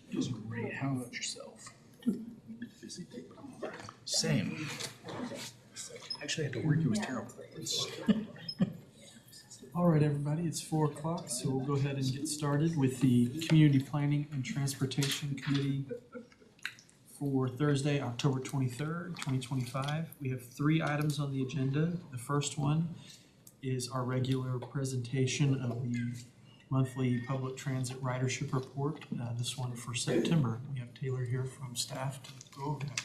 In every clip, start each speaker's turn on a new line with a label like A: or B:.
A: Just great. How about yourself? Same. Actually, I had to work. It was terrible.
B: All right, everybody, it's 4 o'clock, so we'll go ahead and get started with the Community Planning and Transportation Committee for Thursday, October 23rd, 2025. We have 3 items on the agenda. The first one is our regular presentation of the monthly public transit ridership report, this one for September. We have Taylor here from staff to go over that.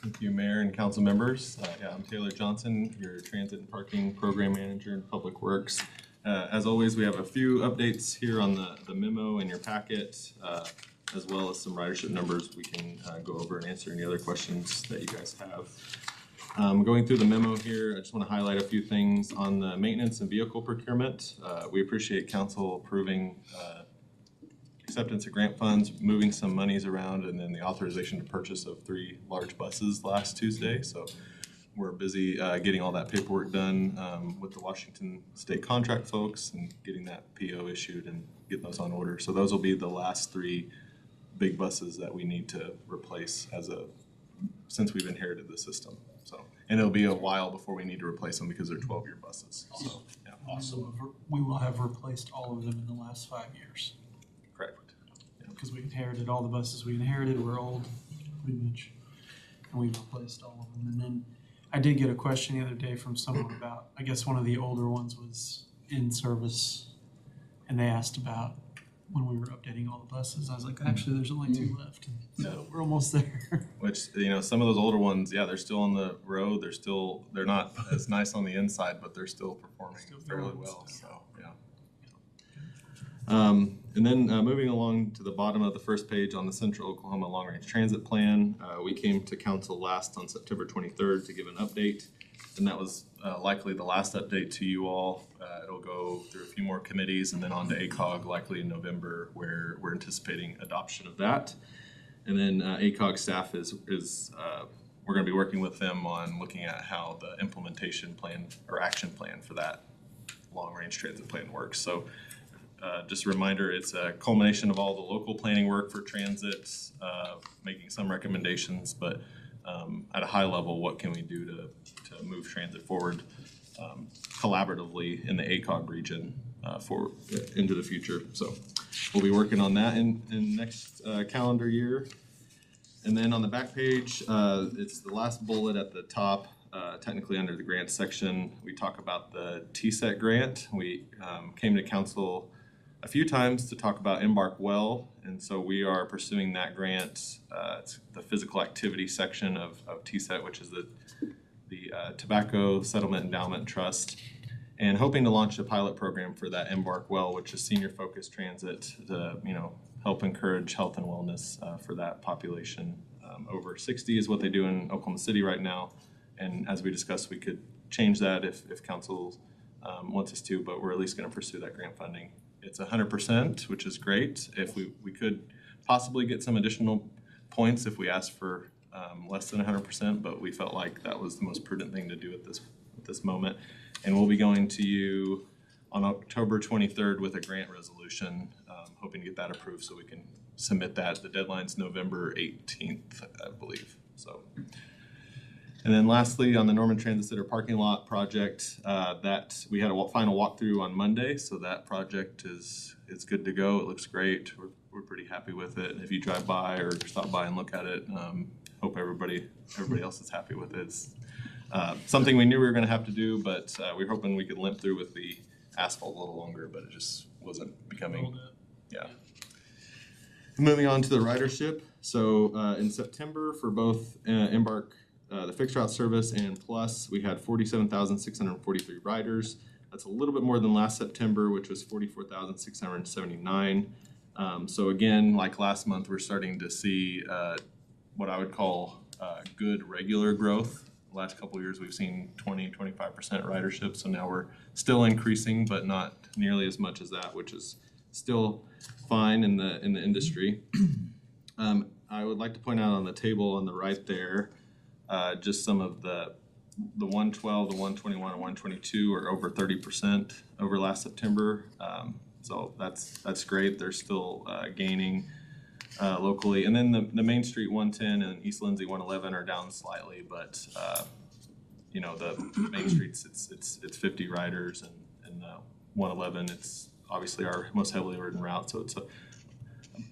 C: Thank you, Mayor and council members. I'm Taylor Johnson, your Transit and Parking Program Manager in Public Works. As always, we have a few updates here on the memo in your packet, as well as some ridership numbers we can go over and answer any other questions that you guys have. Going through the memo here, I just want to highlight a few things on the maintenance and vehicle procurement. We appreciate council approving acceptance of grant funds, moving some monies around, and then the authorization to purchase of 3 large buses last Tuesday. So we're busy getting all that paperwork done with the Washington State contract folks and getting that PO issued and getting those on order. So those will be the last 3 big buses that we need to replace since we've inherited the system. So, and it'll be a while before we need to replace them because they're 12-year buses. So, yeah.
B: Awesome. We will have replaced all of them in the last 5 years.
C: Correct.
B: Because we inherited all the buses we inherited were old, pretty much, and we've replaced all of them. And then I did get a question the other day from someone about, I guess one of the older ones was in service, and they asked about when we were updating all the buses. I was like, actually, there's only 2 left, so we're almost there.
C: Which, some of those older ones, yeah, they're still on the road. They're not as nice on the inside, but they're still performing fairly well. So, yeah. And then moving along to the bottom of the first page on the Central Oklahoma Long Range Transit Plan, we came to council last on September 23rd to give an update, and that was likely the last update to you all. It'll go through a few more committees and then on to ACOG likely in November, where we're anticipating adoption of that. And then ACOG staff is we're going to be working with them on looking at how the implementation plan or action plan for that long range transit plan works. So just a reminder, it's a culmination of all the local planning work for transit, making some recommendations, but at a high level, what can we do to move transit forward collaboratively in the ACOG region into the future. So we'll be working on that in next calendar year. And then on the back page, it's the last bullet at the top, technically under the grant section. We talk about the TSET grant. We came to council a few times to talk about Embark Well, and so we are pursuing that grant. It's the physical activity section of TSET, which is the Tobacco Settlement Endowment Trust, and hoping to launch a pilot program for that Embark Well, which is senior focused transit to help encourage health and wellness for that population. Over 60 is what they do in Oklahoma City right now, and as we discussed, we could change that if council wants us to, but we're at least going to pursue that grant funding. It's 100%, which is great. If we could possibly get some additional points if we asked for less than 100%, but we felt like that was the most prudent thing to do at this moment. And we'll be going to you on October 23rd with a grant resolution, hoping to get that approved so we can submit that. The deadline's November 18th, I believe. So. And then lastly, on the Norman Transit Center parking lot project, that we had a final walkthrough on Monday, so that project is good to go. It looks great. We're pretty happy with it. If you drive by or stop by and look at it, hope everybody else is happy with it. It's something we knew we were going to have to do, but we were hoping we could limp through with the asphalt a little longer, but it just wasn't becoming. Yeah. Moving on to the ridership. So in September for both Embark. The fixed route service and plus, we had 47,643 riders. That's a little bit more than last September, which was 44,679. So again, like last month, we're starting to see what I would call good regular growth. The last couple of years, we've seen 20-25% ridership. So now we're still increasing, but not nearly as much as that, which is still fine in the industry. I would like to point out on the table on the right there, just some of the 112, the 121, and 122 are over 30% over last September. So that's great. They're still gaining. locally. And then the Main Street 110 and East Lindsay 111 are down slightly, but you know, the Main Streets, it's 50 riders, and the 111, it's obviously our most heavily ridden route, so it's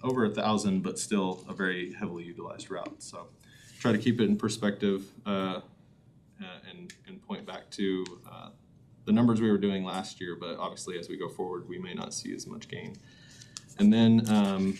C: over 1,000, but still a very heavily utilized route. So try to keep it in perspective and point back to the numbers we were doing last year, but obviously as we go forward, we may not see as much gain. And then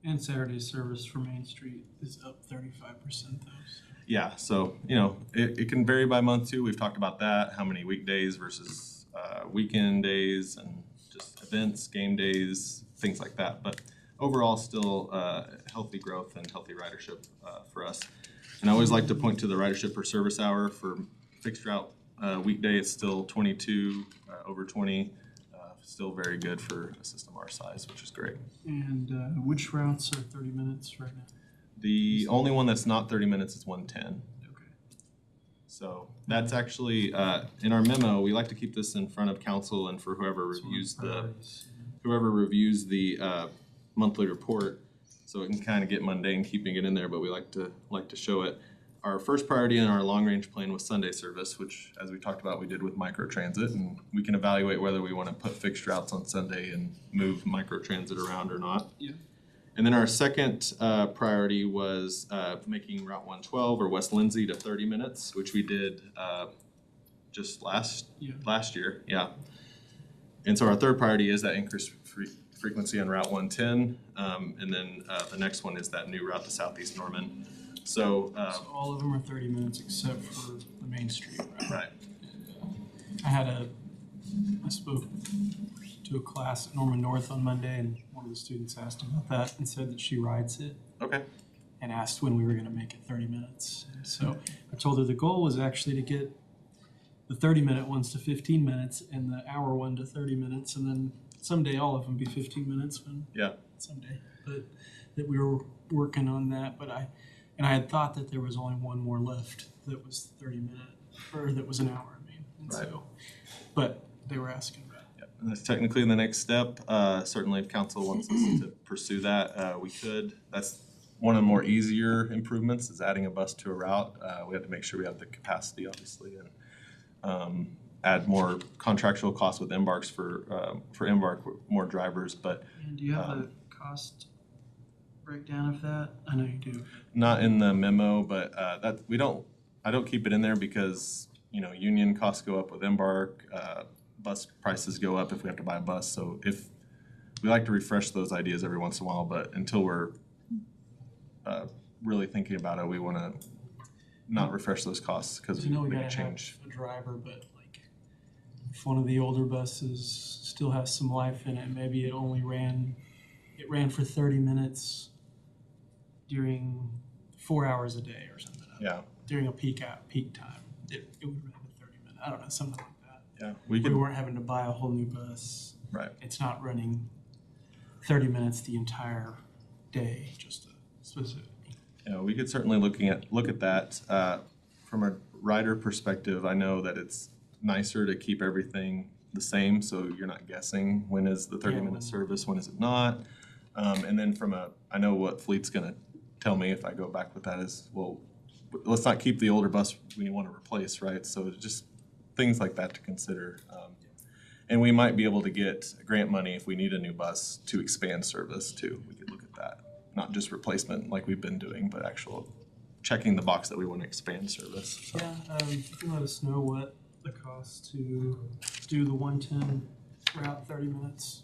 B: And Saturday service for Main Street is up 35% though. So.
C: yeah, so you know, it can vary by month too. We've talked about that, how many weekdays versus weekend days, and just events, game days, things like that. But overall, still healthy growth and healthy ridership for us. And I always like to point to the ridership per service hour for fixed route weekday. It's still 22 over 20. Still very good for a system our size, which is great.
B: And which routes are 30 minutes right now?
C: The only one that's not 30 minutes is 110.
B: Okay.
C: So that's actually in our memo. We like to keep this in front of council and for whoever
B: That's one
C: reviews
B: of the priorities.
C: the monthly report. So it can kind of get mundane keeping it in there, but we like to show it. Our first priority in our long range plan was Sunday service, which, as we talked about, we did with microtransit, and we can evaluate whether we want to put fixed routes on Sunday and move microtransit around or not.
B: Yeah.
C: And then our second priority was making Route 112 or West Lindsay to 30 minutes, which we did just last year, yeah. And so our third priority is that increased frequency on Route 110, and then the next one is that new route to Southeast Norman. So
B: So all of them are 30 minutes except for the Main Street route.
C: right,
B: I spoke to a class at Norman North on Monday, and one of the students asked about that and said that she rides it
C: okay,
B: and asked when we were going to make it 30 minutes. And so I told her the goal was actually to get the 30-minute ones to 15 minutes and the hour one to 30 minutes, and then someday all of them be 15 minutes when
C: yeah,
B: someday. But that we were working on that, but I had thought that there was only one more left that was 30 minute, or that was an hour, I mean. And
C: Right.
B: so, but they were asking about it.
C: yeah. And that's technically the next step. Certainly if council wants us to pursue that, we could. That's one of the more easier improvements is adding a bus to a route. We have to make sure we have the capacity, obviously, and add more contractual costs with Embarks for Embark, more drivers, but
B: And do you have a cost breakdown of that? I know you do.
C: not in the memo, but I don't keep it in there because, you know, union costs go up with Embark, bus prices go up if we have to buy a bus. So if we like to refresh those ideas every once in a while, but until we're really thinking about it, we want to not refresh those costs because
B: You know
C: we
B: we
C: may
B: gotta
C: change.
B: have a driver, but like if one of the older buses still has some life in it, maybe it ran for 30 minutes during 4 hours a day or something.
C: Yeah,
B: During a peak time, it would run for 30 minutes. I don't know, something like that.
C: yeah,
B: We weren't having to buy a whole new bus.
C: right.
B: It's not running 30 minutes the entire day, just a specific.
C: Yeah, we could certainly look at that. From a rider perspective, I know that it's nicer to keep everything the same, so you're not guessing when is the 30-minute service, when is it not. And then I know what Fleet's gonna tell me if I go back with that is, well, let's not keep the older bus we want to replace, right? So just things like that to consider. And we might be able to get grant money if we need a new bus to expand service too. We could look at that. Not just replacement like we've been doing, but actual checking the box that we want to expand service. So,
B: Yeah, you can let us know what the cost to do the 110 route 30 minutes.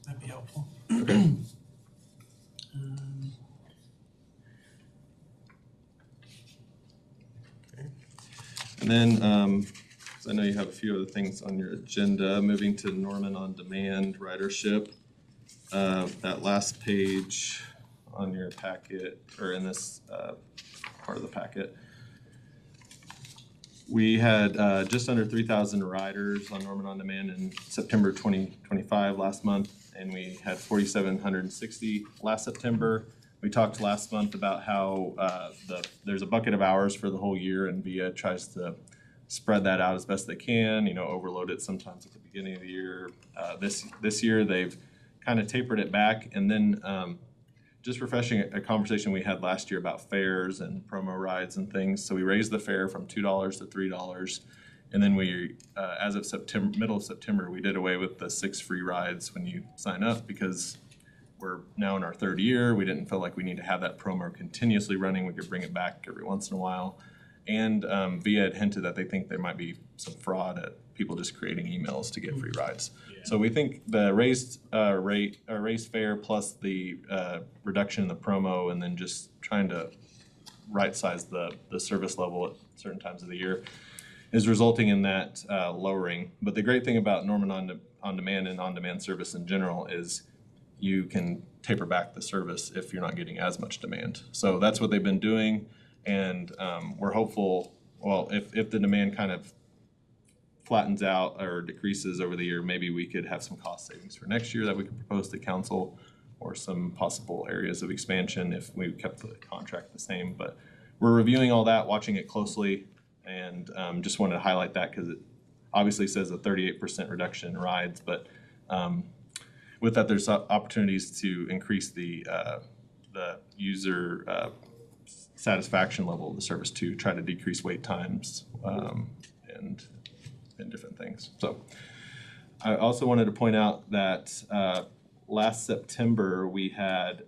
B: That'd be helpful.
C: And then, 'cause I know you have a few other things on your agenda, moving to Norman On Demand ridership. That last page on your packet, or in this part of the packet, we had just under 3,000 riders on Norman On Demand in September 2025 last month, and we had 4,760 last September. We talked last month about how there's a bucket of hours for the whole year, and VIA tries to spread that out as best they can, overload it sometimes at the beginning of the year. This year, they've kind of tapered it back, and then just refreshing a conversation we had last year about fares and promo rides and things. So we raised the fare from $2 to $3, and then we, as of September, middle of September, we did away with the 6 free rides when you sign up because we're now in our 3rd year. We didn't feel like we need to have that promo continuously running. We could bring it back every once in a while. And VIA had hinted that they think there might be some fraud at people just creating emails to get free rides. So we think the raised raised fare plus the reduction in the promo, and then just trying to right size the service level at certain times of the year is resulting in that lowering. But the great thing about Norman on demand and on-demand service in general is you can taper back the service if you're not getting as much demand. So that's what they've been doing, and we're hopeful, well, if the demand kind of flattens out or decreases over the year, maybe we could have some cost savings for next year that we could propose to council, or some possible areas of expansion if we kept the contract the same. But we're reviewing all that, watching it closely, and just wanted to highlight that because it obviously says a 38% reduction in rides, but with that, there's opportunities to increase the user satisfaction level of the service, to try to decrease wait times and different things. So I also wanted to point out that last September we had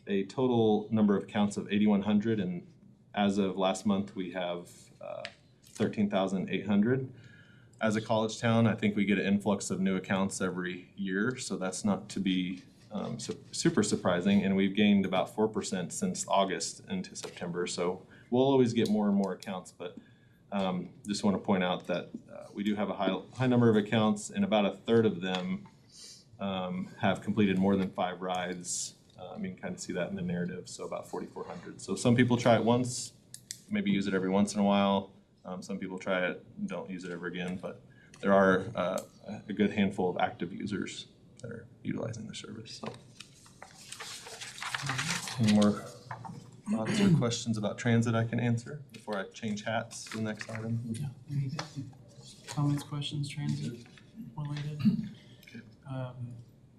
C: a total number of accounts of 8,100, and as of last month we have 13,800. As a college town, I think we get an influx of new accounts every year, so that's not to be super surprising. And we've gained about 4% since August into September, so we'll always get more and more accounts. But just want to point out that we do have a high number of accounts, and about a third of them have completed more than 5 rides. You can kind of see that in the narrative, so about 4,400. So some people try it once, maybe use it every once in a while. Some people try it and don't use it ever again, but there are a good handful of active users that are utilizing the service. So, any more thoughts or questions about transit I can answer before I change hats to the next item?
B: Yeah. Any comments, questions, transit related?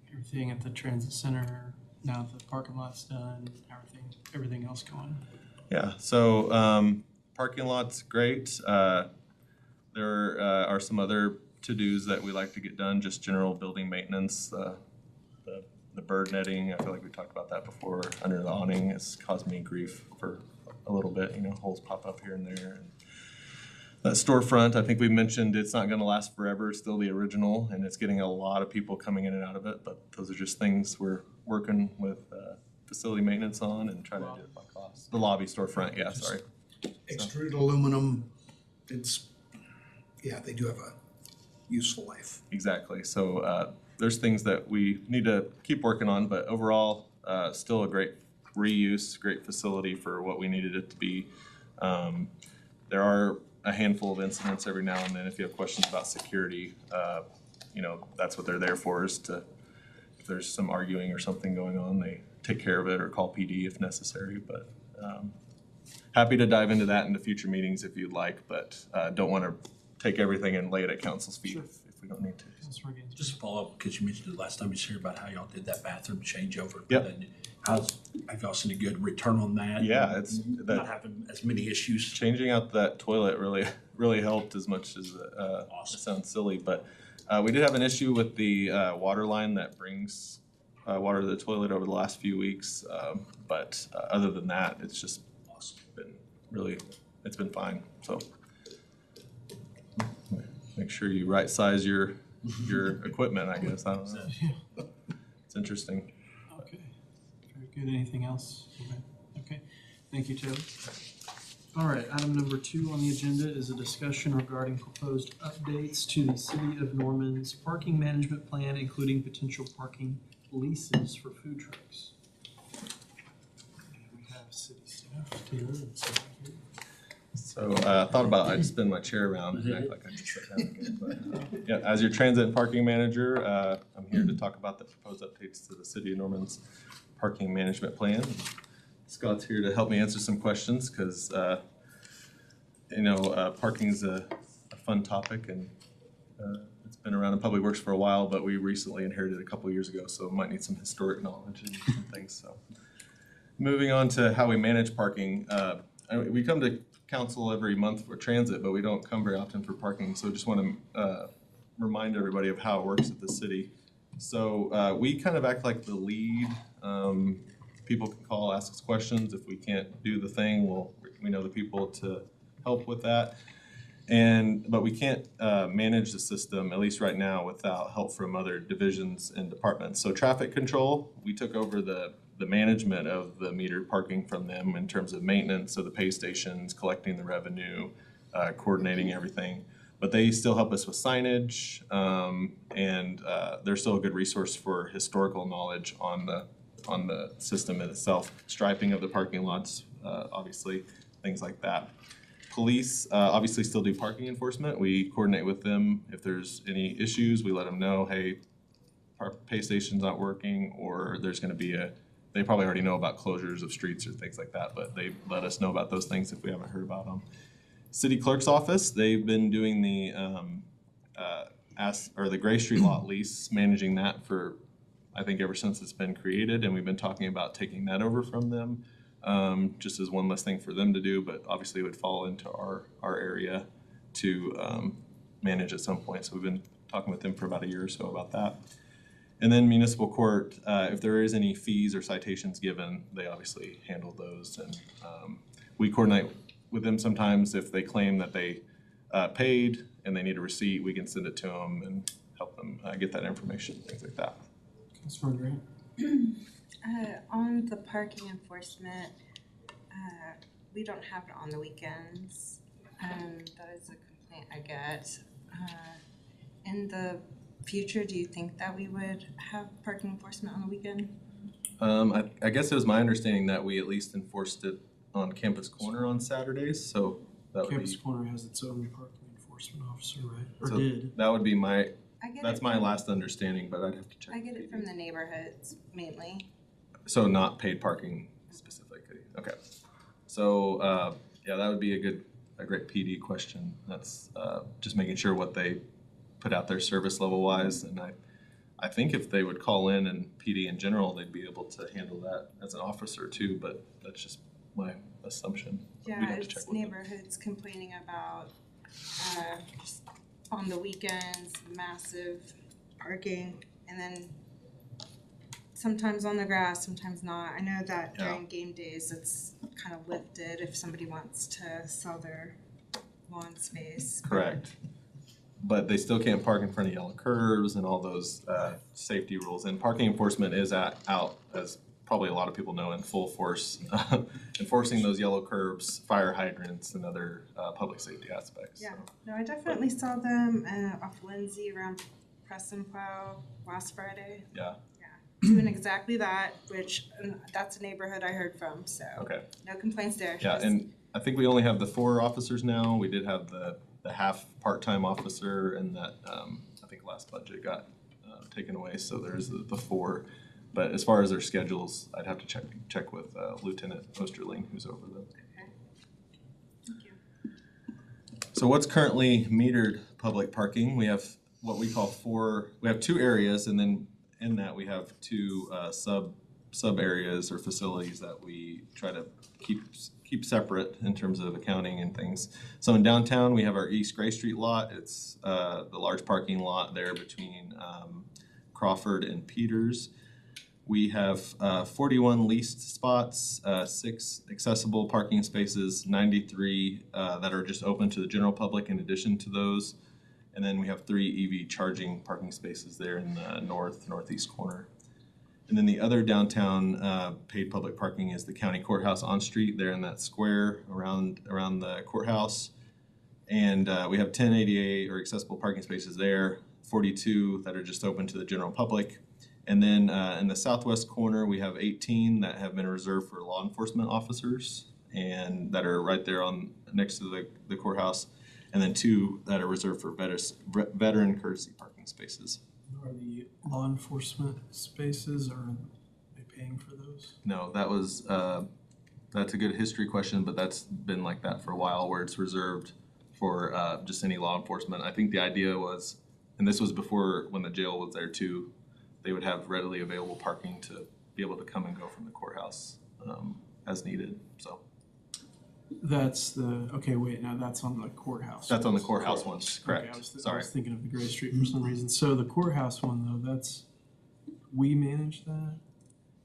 B: Everything at the transit center, now that the parking lot's done, everything else going?
C: Yeah, so parking lot's great. There are some other to-dos that we like to get done, just general building maintenance. The bird netting, I feel like we talked about that before, under the awning has caused me grief for a little bit. Holes pop up here and there. And that storefront, I think we mentioned, it's not gonna last forever. It's still the original, and it's getting a lot of people coming in and out of it, but those are just things we're working with facility maintenance on and trying to do it by cost. The lobby storefront, yeah, sorry.
A: Extruded aluminum, they do have a useful life.
C: Exactly. So there's things that we need to keep working on, but overall, still a great reuse, great facility for what we needed it to be. There are a handful of incidents every now and then. If you have questions about security, that's what they're there for, is to, if there's some arguing or something going on, they take care of it or call PD if necessary. But happy to dive into that in the future meetings if you'd like, but don't want to take everything and lay it at council's feet if we don't need to.
D: Just to follow up, because you mentioned it last time you was here about how y'all did that bathroom changeover.
C: Yep.
D: Have y'all seen a good return on that?
C: Yeah, it's
D: Not having as many issues.
C: changing out that toilet really helped, as much as it sounds silly. But we did have an issue with the water line that brings water to the toilet over the last few weeks. But other than that, it's just been fine. So make sure you right size your equipment, I guess. I don't know. It's interesting.
B: Okay, very good. Anything else? Okay, thank you, Taylor. All right, item number 2 on the agenda is a discussion regarding proposed updates to the City of Norman's parking management plan, including potential parking leases for food trucks. We have city staff, Taylor, and staff here.
C: So I thought about I'd spin my chair around and act like I just sat down again. But yeah, as your transit and parking manager, I'm here to talk about the proposed updates to the City of Norman's parking management plan. Scott's here to help me answer some questions because parking is a fun topic, and it's been around in Public Works for a while, but we recently inherited a couple years ago, so might need some historic knowledge and some things, so. Moving on to how we manage parking, we come to council every month for transit, but we don't come very often for parking, so just want to remind everybody of how it works at the city. So we kind of act like the lead. People can call, ask us questions. If we can't do the thing, we know the people to help with that. But we can't manage the system, at least right now, without help from other divisions and departments. So traffic control, we took over the management of the metered parking from them in terms of maintenance of the pay stations, collecting the revenue, coordinating everything. But they still help us with signage, and they're still a good resource for historical knowledge on the system itself, striping of the parking lots, obviously, things like that. Police obviously still do parking enforcement. We coordinate with them if there's any issues. We let them know, hey, our pay station's not working, or there's going to be they probably already know about closures of streets or things like that, but they let us know about those things if we haven't heard about them. City Clerk's Office, they've been doing the the Gray Street lot lease, managing that for, I think, ever since it's been created, and we've been talking about taking that over from them, just as one less thing for them to do, but obviously it would fall into our area to manage at some point. So we've been talking with them for about a year or so about that. And then municipal court, if there is any fees or citations given, they obviously handle those, and we coordinate with them sometimes. If they claim that they paid and they need a receipt, we can send it to them and help them get that information, things like that.
B: Councilor Grant?
E: On the parking enforcement, we don't have it on the weekends. That is a complaint I get. In the future, do you think that we would have parking enforcement on the weekend?
C: I guess it was my understanding that we at least enforced it on Campus Corner on Saturdays, so that would
B: Campus
C: be.
B: Corner has its own parking enforcement officer, right? Or
C: So
B: did?
C: that would be my,
E: I get
C: that's
E: it
C: my
E: from-
C: last understanding, but I'd have to check.
E: I get it from the neighborhoods mainly.
C: So not paid parking specifically, okay. So, yeah, that would be a great PD question. That's just making sure what they put out there service level wise, and I think if they would call in and PD in general, they'd be able to handle that as an officer too, but that's just my assumption. We'd
E: Yeah,
C: have to check
E: it's
C: with them.
E: neighborhoods complaining about just on the weekends, massive parking, and then sometimes on the grass, sometimes not. I know that
C: Yeah.
E: during game days, it's kind of lifted if somebody wants to sell their lawn space. but-
C: Correct. But they still can't park in front of yellow curves and all those safety rules. And parking enforcement is out, as probably a lot of people know, in full force, enforcing those yellow curbs, fire hydrants, and other public safety aspects.
E: Yeah,
C: So,
E: no, I definitely saw them off Lindsay around Press and Plow last Friday.
C: Yeah.
E: Doing exactly that, which that's a neighborhood I heard from, so
C: Okay.
E: no complaints there.
C: Yeah,
E: Just-
C: and I think we only have the 4 officers now. We did have the half part-time officer, and that I think last budget got taken away, so there's the 4. But as far as their schedules, I'd have to check with Lieutenant Osterling, who's over them.
E: Okay. Thank you.
C: So what's currently metered public parking? We have what we call 4. We have 2 areas, and then in that we have 2 sub areas or facilities that we try to keep separate in terms of accounting and things. So in downtown, we have our East Gray Street lot. It's the large parking lot there between Crawford and Peters. We have 41 leased spots, 6 accessible parking spaces, 93 that are just open to the general public in addition to those. And then we have 3 EV charging parking spaces there in the northeast corner. And then the other downtown paid public parking is the county courthouse on street there in that square around the courthouse. And we have 10 ADA or accessible parking spaces there, 42 that are just open to the general public. And then in the southwest corner, we have 18 that have been reserved for law enforcement officers and that are right there next to the courthouse. And then 2 that are reserved for veteran courtesy parking spaces.
B: Are the law enforcement spaces, are they paying for those?
C: No, that's a good history question, but that's been like that for a while, where it's reserved for just any law enforcement. I think the idea was And this was before, when the jail was there too, they would have readily available parking to be able to come and go from the courthouse as needed, so.
B: That's the, okay, wait, now that's on the courthouse.
C: That's on the courthouse ones,
B: Okay,
C: correct,
B: I was
C: sorry.
B: thinking of the Gray Street for some reason. So the courthouse one though, that's, we manage that?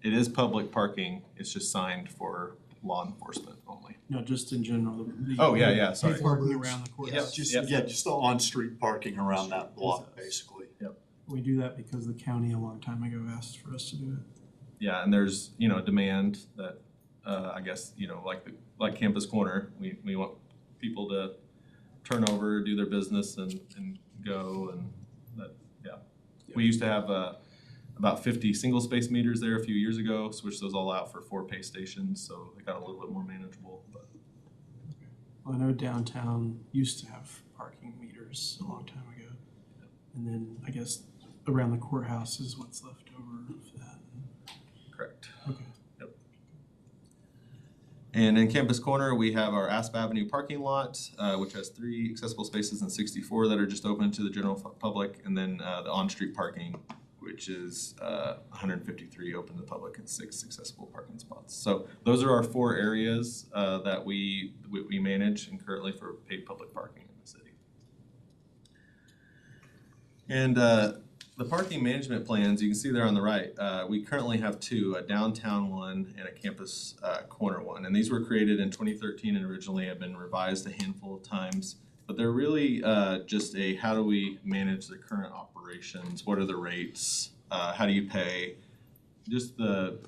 C: It is public parking, it's just signed for law enforcement only.
B: No, just in general.
C: Oh, yeah, sorry.
B: Parking around the
A: Yeah,
B: courthouse.
A: just,
C: Yep.
A: yeah, just the on-street parking around that block, basically.
B: We do that because the county a long time ago asked for us to do it.
C: Yeah, and there's, demand that, I guess, like Campus Corner, we want people to turn over, do their business and go and that, yeah. We used to have, about 50 single space meters there a few years ago, switched those all out for 4 pay stations, so they got a little bit more manageable, but.
B: Well, I know downtown used to have parking meters a long time ago. And then I guess around the courthouse is what's left over of that.
C: Correct.
B: Okay.
C: And in Campus Corner, we have our Asp Avenue parking lot, which has 3 accessible spaces and 64 that are just open to the general public, and then the on-street parking, which is 153 open to the public and 6 accessible parking spots. So those are our 4 areas that we manage and currently for paid public parking in the city. And the parking management plans, you can see there on the right, we currently have 2, a downtown one and a Campus Corner one. And these were created in 2013 and originally have been revised a handful of times. But they're really just a, how do we manage the current operations? What are the rates? How do you pay? Just the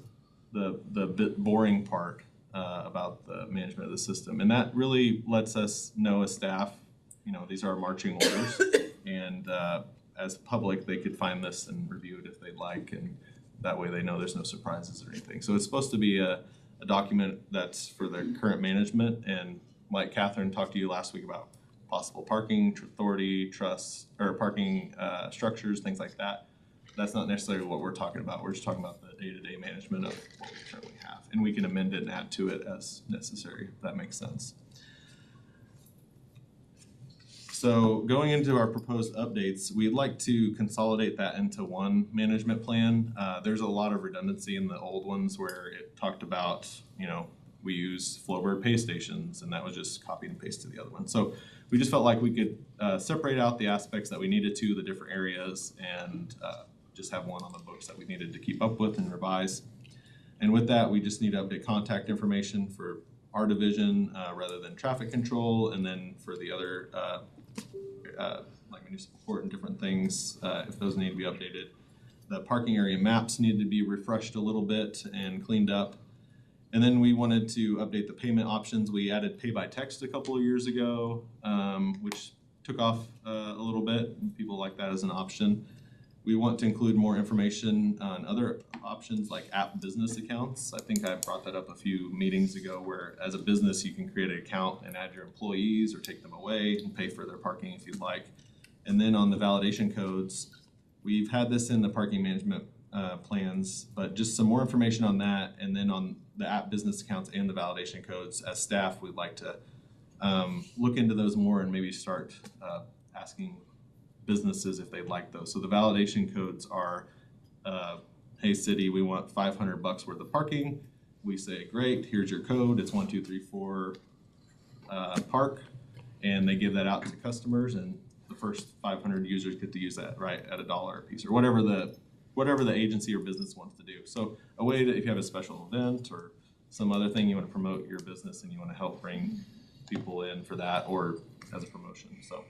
C: bit boring part about the management of the system. And that really lets us know as staff, these are our marching orders. And as public, they could find this and review it if they'd like. And that way they know there's no surprises or anything. So it's supposed to be a document that's for the current management. And like Catherine talked to you last week about possible parking authority, trusts, or parking structures, things like that. That's not necessarily what we're talking about. We're just talking about the day-to-day management of what we currently have. And we can amend it and add to it as necessary, if that makes sense. So going into our proposed updates, we'd like to consolidate that into one management plan. There's a lot of redundancy in the old ones where it talked about, we use Flowbird pay stations, and that was just copy and paste to the other one. So we just felt like we could separate out the aspects that we needed to, the different areas, and just have one on the books that we needed to keep up with and revise. And with that, we just need to update contact information for our division rather than traffic control, and then for the other like municipal court and different things, if those need to be updated. The parking area maps need to be refreshed a little bit and cleaned up. And then we wanted to update the payment options. We added pay by text a couple of years ago, which took off a little bit. People like that as an option. We want to include more information on other options like app business accounts. I think I brought that up a few meetings ago where as a business you can create an account and add your employees or take them away and pay for their parking if you'd like. And then on the validation codes, we've had this in the parking management plans, but just some more information on that. And then on the app business accounts and the validation codes, as staff, we'd like to look into those more and maybe start asking businesses if they'd like those. So the validation codes are, hey city, we want $500 worth of parking. We say, great, here's your code. It's 1234 park. And they give that out to customers, and the first 500 users get to use that right at $1 a piece or whatever the agency or business wants to do. So a way that if you have a special event or some other thing you want to promote your business and you want to help bring people in for that or as a promotion. So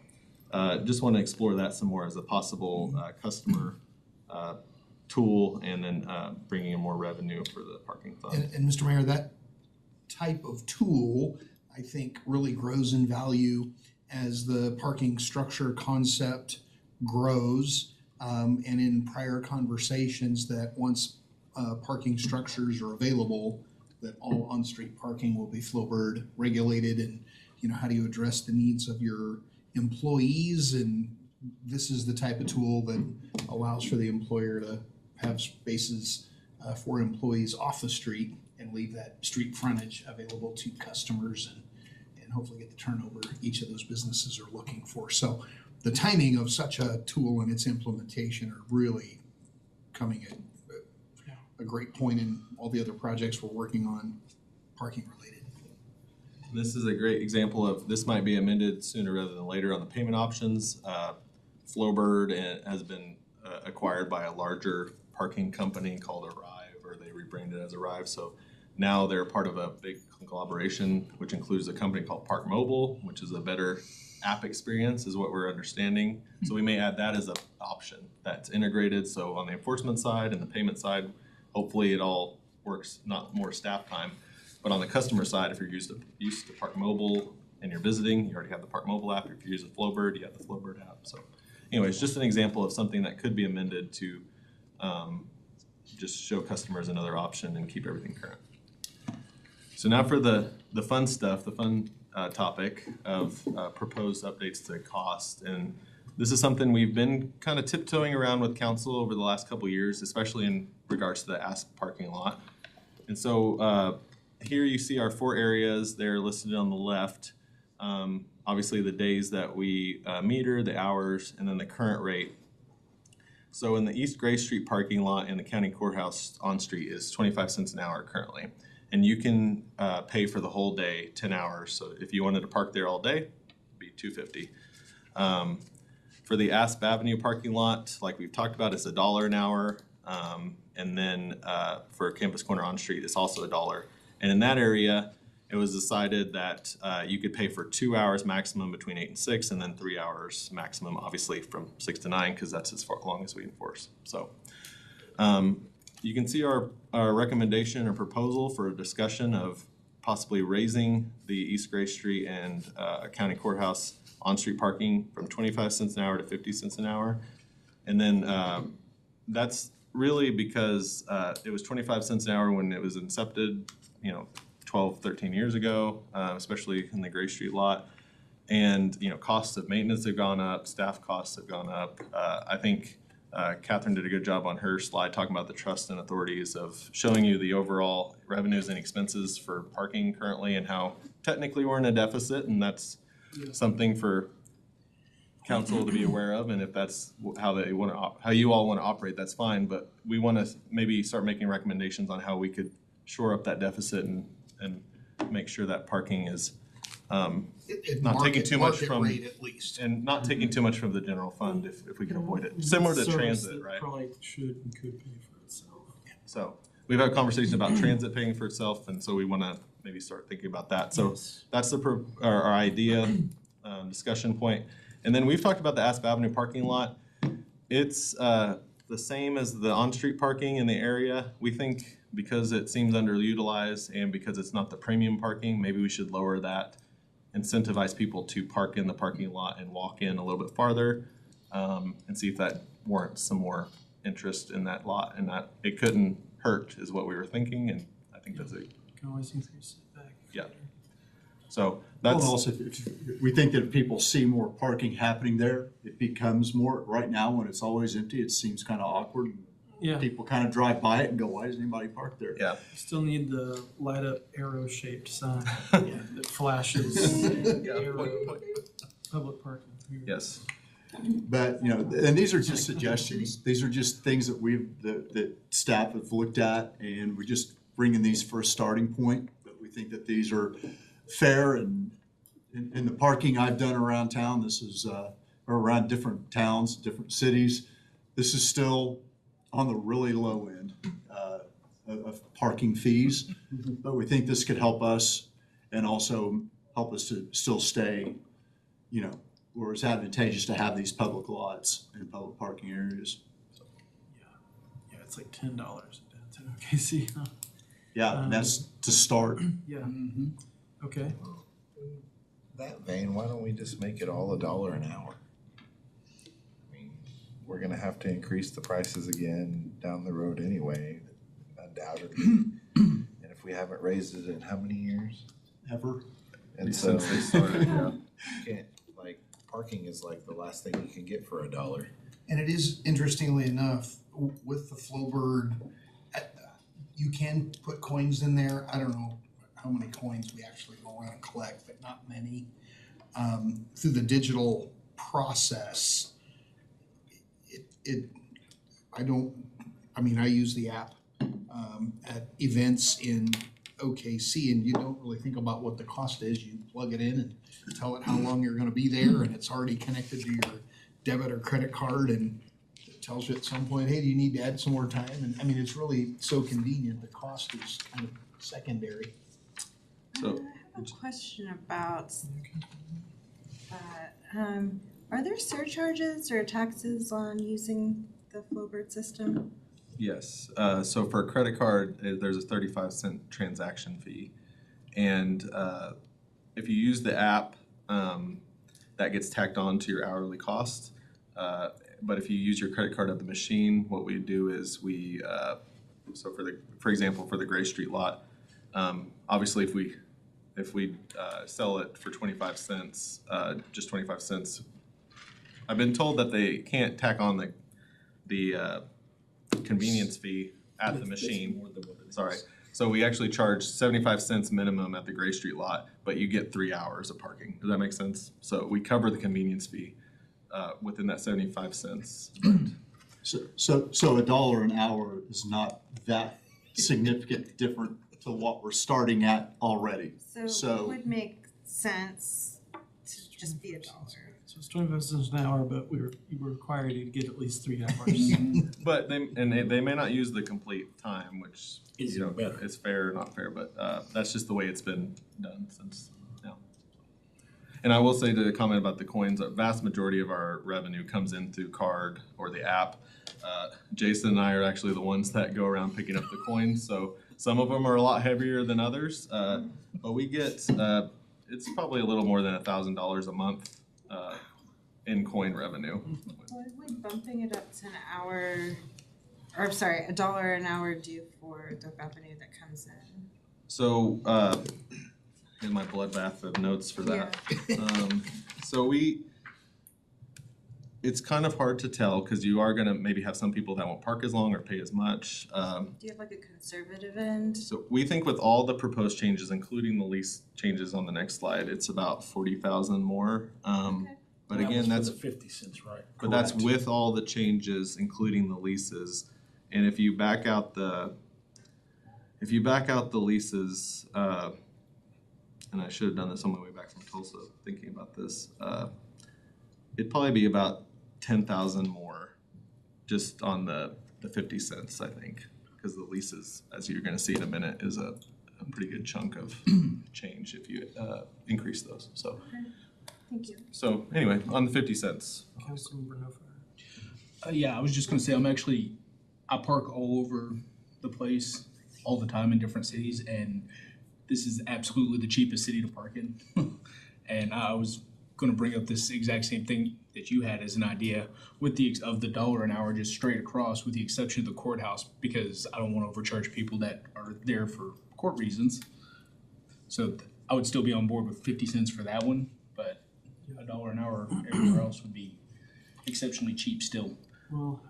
C: just want to explore that some more as a possible customer tool, and then bringing in more revenue for the parking fund.
A: And Mr. Mayor, that type of tool, I think, really grows in value as the parking structure concept grows. And in prior conversations that once parking structures are available, that all on-street parking will be Flowbird regulated, and how do you address the needs of your employees? And this is the type of tool that allows for the employer to have spaces for employees off the street and leave that street frontage available to customers and hopefully get the turnover each of those businesses are looking for. So the timing of such a tool and its implementation are really coming at a great point in all the other projects we're working on, parking related.
C: This is a great example of, this might be amended sooner rather than later on the payment options. Flowbird has been acquired by a larger parking company called Arrive, or they rebranded as Arrive. So now they're part of a big collaboration, which includes a company called Park Mobile, which is a better app experience is what we're understanding. So we may add that as an option that's integrated. So on the enforcement side and the payment side, hopefully it all works, not more staff time. But on the customer side, if you're used to Park Mobile and you're visiting, you already have the Park Mobile app. If you're using Flowbird, you have the Flowbird app. So anyways, just an example of something that could be amended to just show customers another option and keep everything current. So now for the fun stuff, the fun topic of proposed updates to cost. And this is something we've been kind of tiptoeing around with council over the last couple of years, especially in regards to the ASP parking lot. And so here you see our 4 areas. They're listed on the left. Obviously the days that we meter, the hours, and then the current rate. So in the East Gray Street parking lot and the county courthouse on street is 25 cents an hour currently. And you can pay for the whole day, 10 hours. So if you wanted to park there all day, it'd be $2.50. For the Asp Avenue parking lot, like we've talked about, it's $1 an hour. And then for Campus Corner on street, it's also $1. And in that area, it was decided that you could pay for 2 hours maximum between 8 and 6, and then 3 hours maximum, obviously from 6 to 9, because that's as long as we enforce. So you can see our recommendation or proposal for a discussion of possibly raising the East Gray Street and County Courthouse on-street parking from 25 cents an hour to 50 cents an hour. And then that's really because it was 25 cents an hour when it was incepted, 12, 13 years ago, especially in the Gray Street lot. And, costs of maintenance have gone up, staff costs have gone up. I think Catherine did a good job on her slide talking about the trust and authorities of showing you the overall revenues and expenses for parking currently and how technically we're in a deficit, and that's something for council to be aware of. And if that's how you all want to operate, that's fine. But we want to maybe start making recommendations on how we could shore up that deficit and make sure that parking is not taking too much from,
A: rate at least.
C: and not taking too much from the general fund if we can avoid it. Similar to
B: Service
C: transit,
B: that
C: right?
B: Probably should and could pay for itself.
C: So we've had a conversation about transit paying for itself, and so we want to maybe start thinking about that. So
B: Yes.
C: that's our idea, discussion point. And then we've talked about the Asp Avenue parking lot. It's the same as the on-street parking in the area. We think because it seems underutilized and because it's not the premium parking, maybe we should lower that, incentivize people to park in the parking lot and walk in a little bit farther, and see if that warrants some more interest in that lot. And that it couldn't hurt is what we were thinking, and I think that's it.
B: Can always increase it back.
C: Yeah. So
F: Well,
C: that's,
F: also, if we think that if people see more parking happening there, it becomes more, right now, when it's always empty, it seems kind of awkward.
B: Yeah,
F: People kind of drive by it and go, why does anybody park there?
C: yeah.
B: still need the light up arrow shaped sign that flashes arrow public parking. Here.
C: Yes.
F: But, and these are just suggestions. These are just things that staff have looked at, and we're just bringing these for a starting point. But we think that these are fair, and in the parking I've done around town, this is, or around different towns, different cities, this is still on the really low end of parking fees. But we think this could help us and also help us to still stay, where it's advantageous to have these public lots and public parking areas.
B: Yeah, it's like $10 downtown OKC. Huh?
F: Yeah, and that's to start.
B: Yeah. Okay.
G: That vein, why don't we just make it all $1 an hour? I mean, we're gonna have to increase the prices again down the road anyway, undoubtedly. And if we haven't raised it in how many years?
F: Ever.
G: And so,
C: Since they started, yeah.
G: you can't, parking is like the last thing you can get for $1.
A: And it is, interestingly enough, with the Flowbird, you can put coins in there. I don't know how many coins we actually go around and collect, but not many. Through the digital process, I mean, I use the app at events in OKC, and you don't really think about what the cost is. You plug it in and tell it how long you're gonna be there, and it's already connected to your debit or credit card, and it tells you at some point, hey, do you need to add some more time? And I mean, it's really so convenient. The cost is kind of secondary.
C: So-
E: I have a question about that. Are there surcharges or taxes on using the Flowbird system?
C: Yes, so for a credit card, there's a 35-cent transaction fee. And if you use the app, that gets tacked on to your hourly cost. But if you use your credit card at the machine, what we do is so for example, for the Gray Street lot, obviously if we sell it for 25 cents, just 25 cents, I've been told that they can't tack on the convenience fee at the machine. Sorry. So we actually charge 75 cents minimum at the Gray Street lot, but you get 3 hours of parking. Does that make sense? So we cover the convenience fee within that 75 cents.
F: So a dollar an hour is not that significant different to what we're starting at already.
E: So
F: So-
E: it would make sense to just be $1.
B: So it's 25 cents an hour, but you were required to get at least 3 hours.
C: But they may not use the complete time, which
D: Is
C: you know,
D: better.
C: is fair or not fair, but that's just the way it's been done since now. And I will say to comment about the coins, a vast majority of our revenue comes in through card or the app. Jason and I are actually the ones that go around picking up the coins, so some of them are a lot heavier than others. But we get it's probably a little more than $1,000 a month in coin revenue.
E: What would bumping it up to an hour, or I'm sorry, $1 an hour do for the revenue that comes in?
C: So, in my bloodbath of notes for that. So it's kind of hard to tell, cause you are gonna maybe have some people that won't park as long or pay as much.
E: Do you have like a conservative end?
C: So we think with all the proposed changes, including the lease changes on the next slide, it's about 40,000 more.
E: Okay.
C: But
D: That was
C: again,
D: for
C: that's
D: the 50 cents, right?
C: But that's
D: Correct.
C: with all the changes, including the leases. And if you back out the leases, and I should have done this on my way back from Tulsa, thinking about this, it'd probably be about 10,000 more just on the 50 cents, I think. Because the leases, as you're gonna see in a minute, is a pretty good chunk of change if you increase those, so.
E: Thank you.
C: So anyway, on the 50 cents.
B: Councilmember Nofar.
H: Yeah, I was just gonna say, I park all over the place all the time in different cities, and this is absolutely the cheapest city to park in. And I was gonna bring up this exact same thing that you had as an idea with of the $1 an hour just straight across, with the exception of the courthouse, because I don't wanna overcharge people that are there for court reasons. So I would still be on board with 50 cents for that one, but $1 an hour everywhere else would be exceptionally cheap still.
B: Well,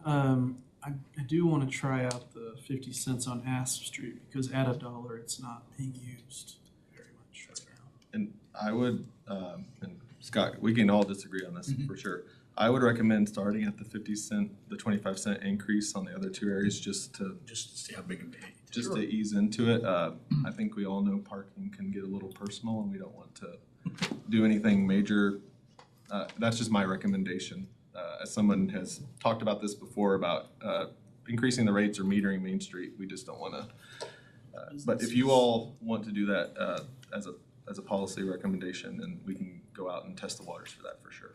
B: I do want to try out the 50 cents on Asp Street, because at $1, it's not being used very much right now.
C: And I would, and Scott, we can all disagree on this for sure. I would recommend starting at the 50 cent, the 25 cent increase on the other two areas just to
D: See how big it is.
C: just to ease into it. I think we all know parking can get a little personal and we don't want to do anything major. That's just my recommendation. As someone has talked about this before about increasing the rates or metering Main Street, we just don't want to. But if you all want to do that as a policy recommendation, then we can go out and test the waters for that for sure.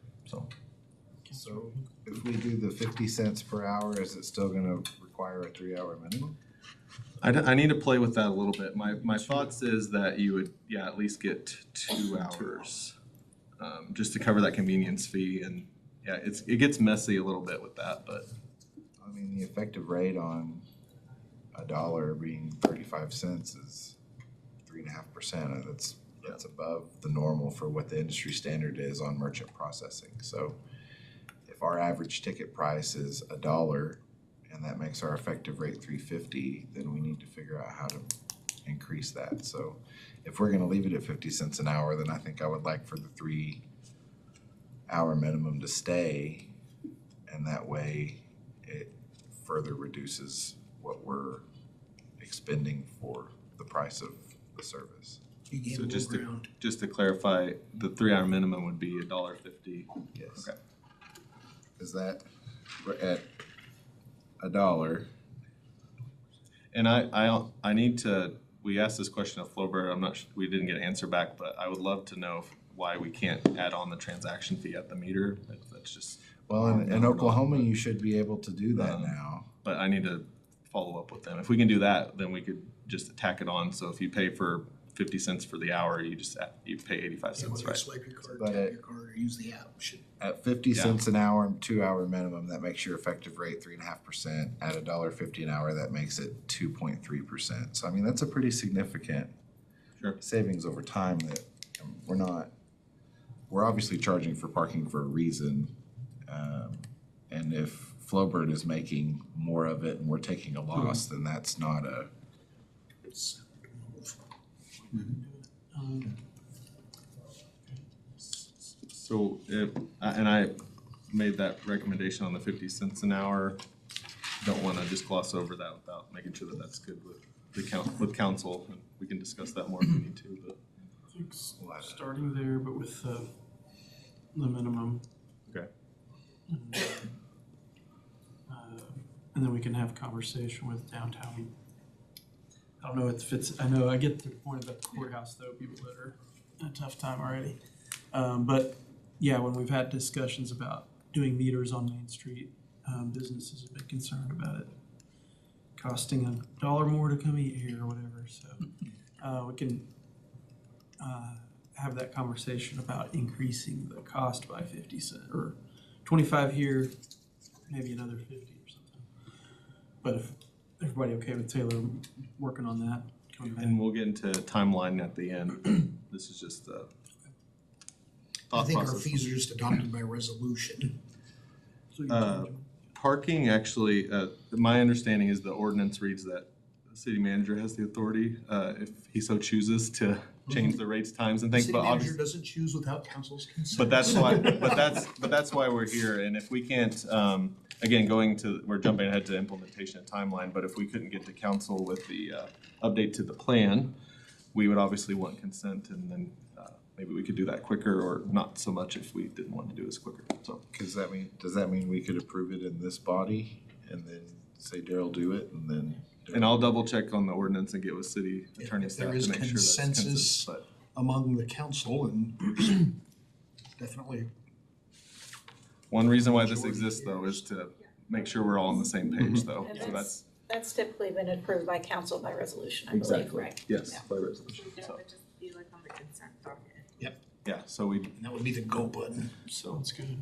G: So if we do the 50 cents per hour, is it still gonna require a 3-hour minimum?
C: I need to play with that a little bit. My thoughts is that you would, at least get 2 hours, just to cover that convenience fee. And it gets messy a little bit with that, but
G: I mean, the effective rate on $1 being 35 cents is 3.5%. That's above the normal for what the industry standard is on merchant processing. So if our average ticket price is $1 and that makes our effective rate $3.50, then we need to figure out how to increase that. So if we're gonna leave it at 50 cents an hour, then I think I would like for the hour minimum to stay, and that way it further reduces what we're expending for the price of the service.
A: You gain a
C: So
A: little
C: just
A: ground.
C: to clarify, the 3-hour minimum would be $1.50.
G: Yes.
C: Okay.
G: Is that, we're at $1,
C: And I need to, we asked this question of Flowbird, I'm not, we didn't get an answer back, but I would love to know why we can't add on the transaction fee at the meter. That's just,
G: well, in
C: No, we're not,
G: Oklahoma,
C: but-
G: you should be able to do that
C: Um,
G: now.
C: but I need to follow up with them. If we can do that, then we could just tack it on. So if you pay for 50 cents for the hour, you just, you pay 85
A: Yeah,
C: cents,
A: whether you
C: right?
A: swipe your card,
G: But
A: tap
G: it-
A: your card, or use the app, should.
G: At 50
C: Yeah.
G: cents an hour, 2-hour minimum, that makes your effective rate 3.5%. At $1.50 an hour, that makes it 2.3%. So I mean, that's a pretty significant
C: Sure.
G: savings over time that we're obviously charging for parking for a reason. And if Flowbird is making more of it and we're taking a loss, then that's not a,
C: So if, and I made that recommendation on the 50 cents an hour. Don't want to just gloss over that without making sure that that's good with with council. And we can discuss that more if we need to, but.
B: I think starting there, but with the minimum.
C: Okay.
B: And then we can have a conversation with downtown. I don't know if it's, I know I get the point about the courthouse though, people that are in a tough time already. But yeah, when we've had discussions about doing meters on Main Street, businesses have been concerned about it costing $1 more to come eat here or whatever, so we can have that conversation about increasing the cost by 50 cents or 25 here, maybe another 50 or something. But if everybody okay with Taylor working on that, coming back.
C: And we'll get into timeline at the end. This is just a
A: I
C: thought
A: think our
C: process.
A: fees are just adopted by resolution.
B: So you
C: Uh,
B: change them.
C: Parking, actually, my understanding is the ordinance reads that the city manager has the authority, if he so chooses, to change the rates, times and things,
A: City
C: but
A: manager
C: obviously.
A: doesn't choose without council's consent.
C: But that's why we're here, and if we can't, again, we're jumping ahead to implementation and timeline, but if we couldn't get to council with the, update to the plan, we would obviously want consent, and then, maybe we could do that quicker, or not so much if we didn't want to do this quicker, so.
G: does that mean we could approve it in this body and then say Daryl do it and then?
C: And I'll double check on the ordinance and get with city attorney
A: If
C: staff
A: there
C: to
A: is
C: make sure that's
A: consensus.
C: consensus, but.
A: Among the council and definitely.
C: One reason why this exists though is to make sure we're all on the same page though,
I: And
C: so that's.
I: That's typically been approved by council by resolution, I believe, right?
C: Yes,
I: Yeah.
C: by resolution,
E: That
C: so,
E: would just be like on the consent docket.
C: yeah, so we,
A: And that would be the go button, so.
B: Sounds good.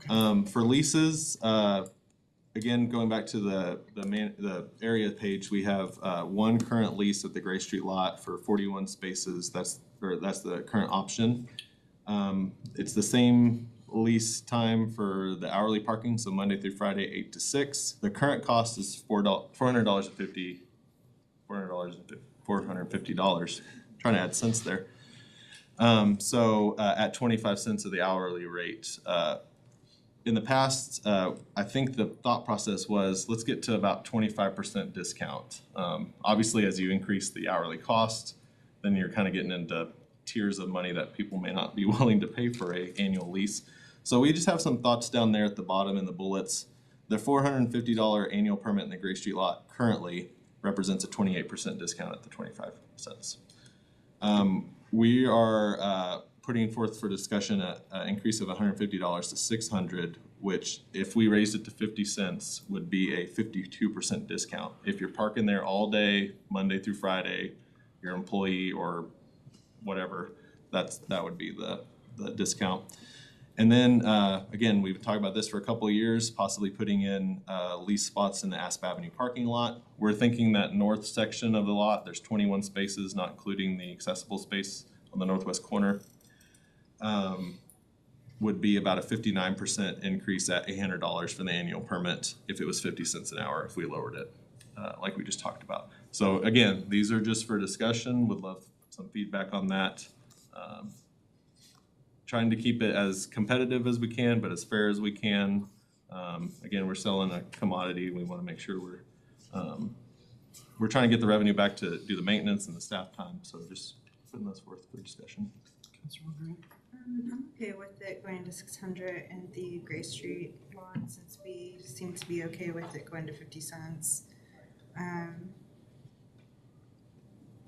B: Okay.
C: for leases, again, going back to the area page, we have, one current lease at the Gray Street lot for 41 spaces, that's the current option. It's the same lease time for the hourly parking, so Monday through Friday, 8 to 6. The current cost is $450. Trying to add cents there. So at 25 cents of the hourly rate. In the past, I think the thought process was, let's get to about 25% discount. Obviously, as you increase the hourly cost, then you're kind of getting into tiers of money that people may not be willing to pay for a annual lease. So we just have some thoughts down there at the bottom in the bullets. The $450 annual permit in the Gray Street lot currently represents a 28% discount at the 25 cents. We are putting forth for discussion an increase of $150 to $600, which if we raised it to 50 cents would be a 52% discount. If you're parking there all day, Monday through Friday, your employee or whatever, that would be the discount. And then, again, we've talked about this for a couple of years, possibly putting in lease spots in the Asp Avenue parking lot. We're thinking that north section of the lot, there's 21 spaces, not including the accessible space on the northwest corner, would be about a 59% increase at $800 for the annual permit if it was 50 cents an hour if we lowered it, like we just talked about. So again, these are just for discussion, would love some feedback on that. trying to keep it as competitive as we can, but as fair as we can. Again, we're selling a commodity. We want to make sure we're trying to get the revenue back to do the maintenance and the staff time. So just putting those forth for discussion.
B: Councilor Grant?
E: I'm okay with it going to 600 in the Gray Street lot, since we seem to be okay with it going to 50 cents.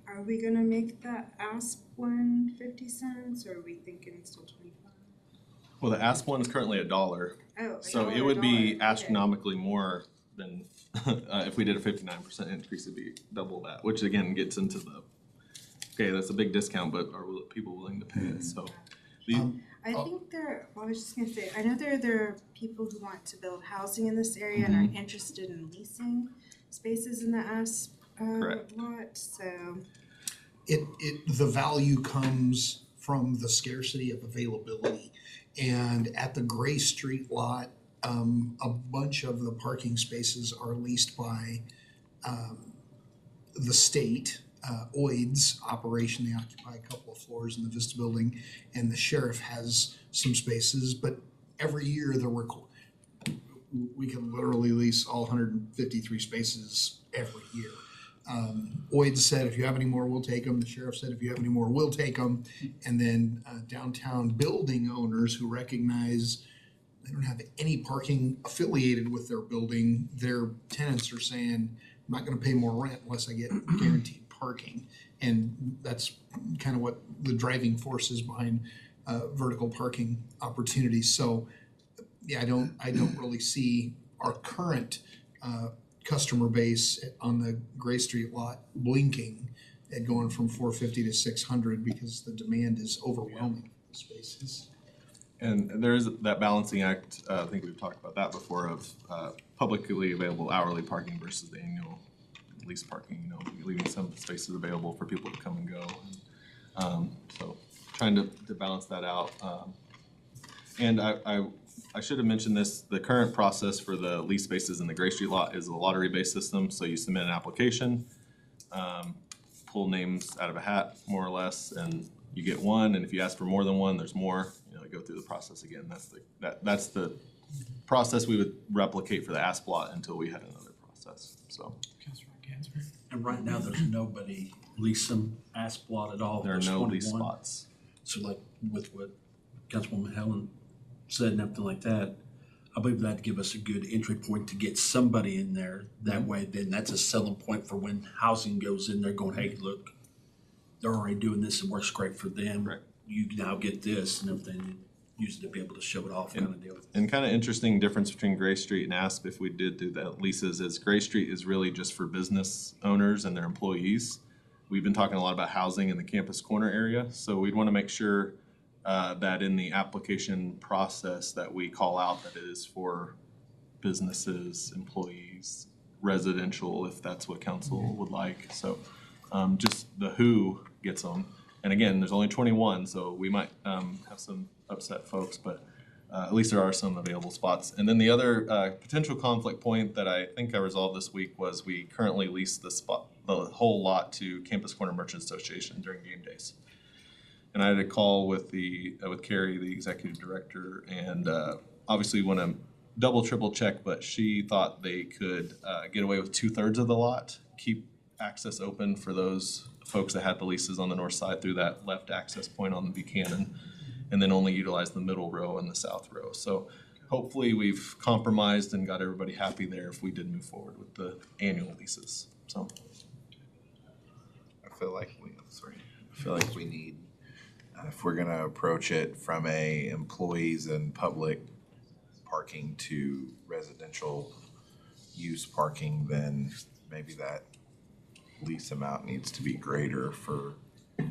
E: Are we gonna make that asp one 50 cents, or are we thinking still 25?
C: Well, the asp one is currently $1.
E: Oh,
C: So it would be astronomically more than, if we did a 59% increase, it'd be double that, which again gets into the, okay, that's a big discount, but are people willing to pay it? So,
E: I think I was just gonna say, I know there are people who want to build housing in this area and are interested in leasing spaces in the asp
C: Correct.
E: lot, so.
A: The value comes from the scarcity of availability. And at the Gray Street lot, a bunch of the parking spaces are leased by the state, OID's operation. They occupy a couple of floors in the Vista building, and the sheriff has some spaces, but every year we can literally lease all 153 spaces every year. OID said, if you have any more, we'll take them. The sheriff said, if you have any more, we'll take them. And then downtown building owners who recognize they don't have any parking affiliated with their building, their tenants are saying, I'm not gonna pay more rent unless I get guaranteed parking. And that's kind of what the driving force is behind vertical parking opportunities. So, yeah, I don't really see our current customer base on the Gray Street lot blinking at going from 450 to 600 because the demand is overwhelming for the spaces.
C: and there is that balancing act, I think we've talked about that before, of publicly available hourly parking versus the annual lease parking, leaving some spaces available for people to come and go. So trying to balance that out. And I should have mentioned this, the current process for the lease spaces in the Gray Street lot is a lottery-based system. So you submit an application, pull names out of a hat, more or less, and you get one. And if you ask for more than one, there's more. Go through the process again. That's the process we would replicate for the asp lot until we had another process. So
B: Councilor Gansberg?
D: And right now, there's nobody leasing asp lot at all.
C: there are
D: There's
C: no lease
D: 21.
C: spots.
D: So like with what Councilwoman Helen said and everything like that, I believe that'd give us a good entry point to get somebody in there. That way, then that's a selling point for when housing goes in there going, hey, look, they're already doing this and works great for them.
C: Right.
D: You now get this and everything, use it to be able to show it off kind of deal.
C: And kind of interesting difference between Gray Street and ASP, if we did do the leases, is Gray Street is really just for business owners and their employees. We've been talking a lot about housing in the campus corner area, so we'd want to make sure that in the application process that we call out that it is for businesses, employees, residential, if that's what council would like. So just the who gets them. And again, there's only 21, so we might have some upset folks, but at least there are some available spots. And then the other potential conflict point that I think I resolved this week was we currently lease the whole lot to Campus Corner Merchant Association during game days. And I had a call with Carrie, the executive director, and obviously want to double, triple check, but she thought they could get away with 2/3 of the lot, keep access open for those folks that had the leases on the north side through that left access point on the Buchanan, and then only utilize the middle row and the south row. So hopefully we've compromised and got everybody happy there if we did move forward with the annual leases. So
G: I feel like we need, if we're gonna approach it from a employees and public parking to residential use parking, then maybe that lease amount needs to be greater for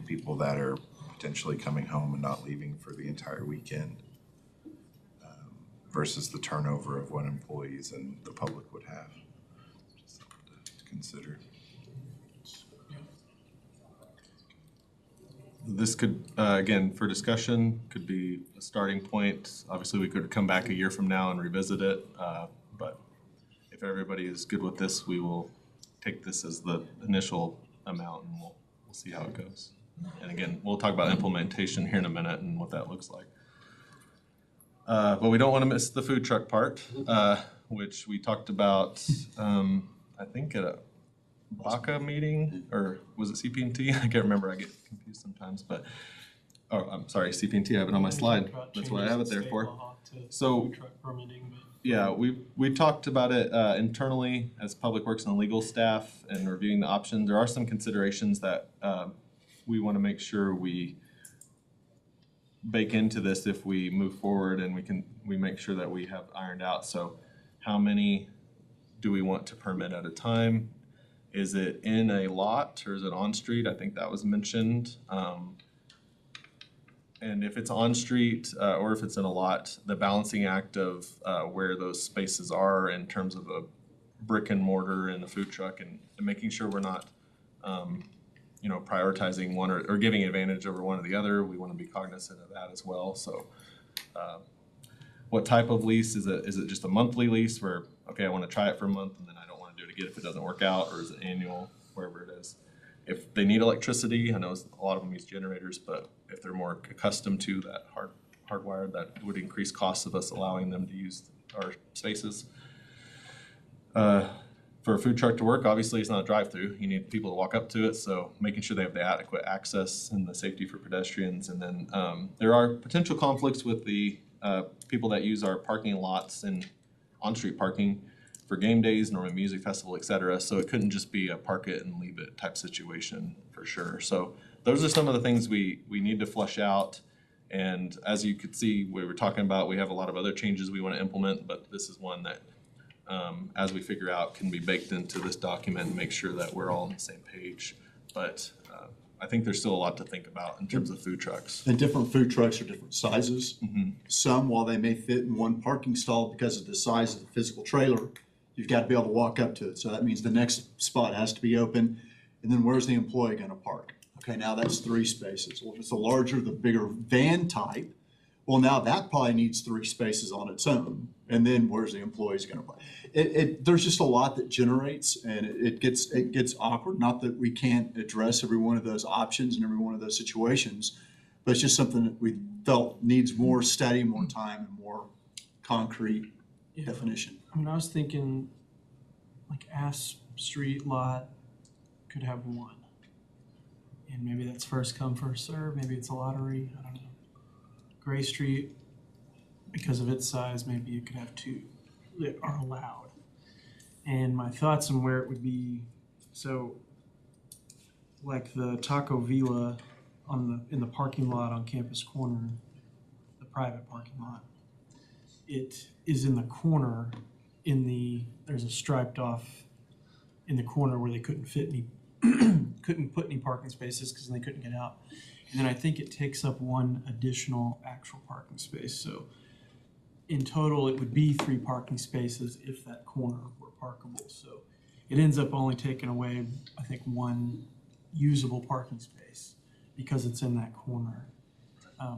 G: people that are potentially coming home and not leaving for the entire weekend, versus the turnover of what employees and the public would have. Just something to consider.
C: this could, again, for discussion, could be a starting point. Obviously, we could come back a year from now and revisit it, but if everybody is good with this, we will take this as the initial amount and we'll see how it goes. And again, we'll talk about implementation here in a minute and what that looks like. But we don't want to miss the food truck part, which we talked about, I think at a BACA meeting, or was it CP&T? I can't remember, I get confused sometimes, but, oh, I'm sorry, CP&T, I have it on my slide. That's what I have it there for. So, yeah, we talked about it internally as Public Works and legal staff and reviewing the options. There are some considerations that we want to make sure we bake into this if we move forward, and we make sure that we have ironed out. So how many do we want to permit at a time? Is it in a lot or is it on street? I think that was mentioned. And if it's on street or if it's in a lot, the balancing act of where those spaces are in terms of a brick and mortar and a food truck, and making sure we're not prioritizing one or giving advantage over one or the other. We want to be cognizant of that as well. So what type of lease? Is it just a monthly lease where, okay, I want to try it for a month and then I don't want to do it again if it doesn't work out, or is it annual, wherever it is? If they need electricity, I know a lot of them use generators, but if they're more accustomed to that hardwired, that would increase costs of us allowing them to use our spaces. For a food truck to work, obviously it's not a drive-through. You need people to walk up to it, so making sure they have the adequate access and the safety for pedestrians. And then there are potential conflicts with the people that use our parking lots and on-street parking for game days, Norman Music Festival, et cetera. So it couldn't just be a park it and leave it type situation for sure. So those are some of the things we need to flush out. And as you could see, we were talking about, we have a lot of other changes we want to implement, but this is one that as we figure out can be baked into this document and make sure that we're all on the same page. But I think there's still a lot to think about in terms of food trucks.
F: And different food trucks are different sizes.
C: Mm-hmm.
F: Some, while they may fit in one parking stall because of the size of the physical trailer, you've got to be able to walk up to it. So that means the next spot has to be open. And then where's the employee going to park? Okay, now that's 3 spaces. Well, if it's a larger, the bigger van type, well, now that probably needs 3 spaces on its own. And then where's the employees going to park? There's just a lot that generates, and it gets awkward. Not that we can't address every one of those options and every one of those situations, but it's just something that we felt needs more study, more time, and more concrete definition.
B: I mean, I was thinking like Asp Street lot could have 1. And maybe that's first come, first serve. Maybe it's a lottery. I don't know. Gray Street, because of its size, maybe you could have 2 that are allowed. And my thoughts on where it would be, so like the Taco Villa in the parking lot on Campus Corner, the private parking lot, it is in the corner there's a striped off in the corner where they couldn't put any parking spaces because they couldn't get out. And then I think it takes up 1 additional actual parking space. So in total, it would be 3 parking spaces if that corner were parkable. So it ends up only taking away, I think, 1 usable parking space because it's in that corner.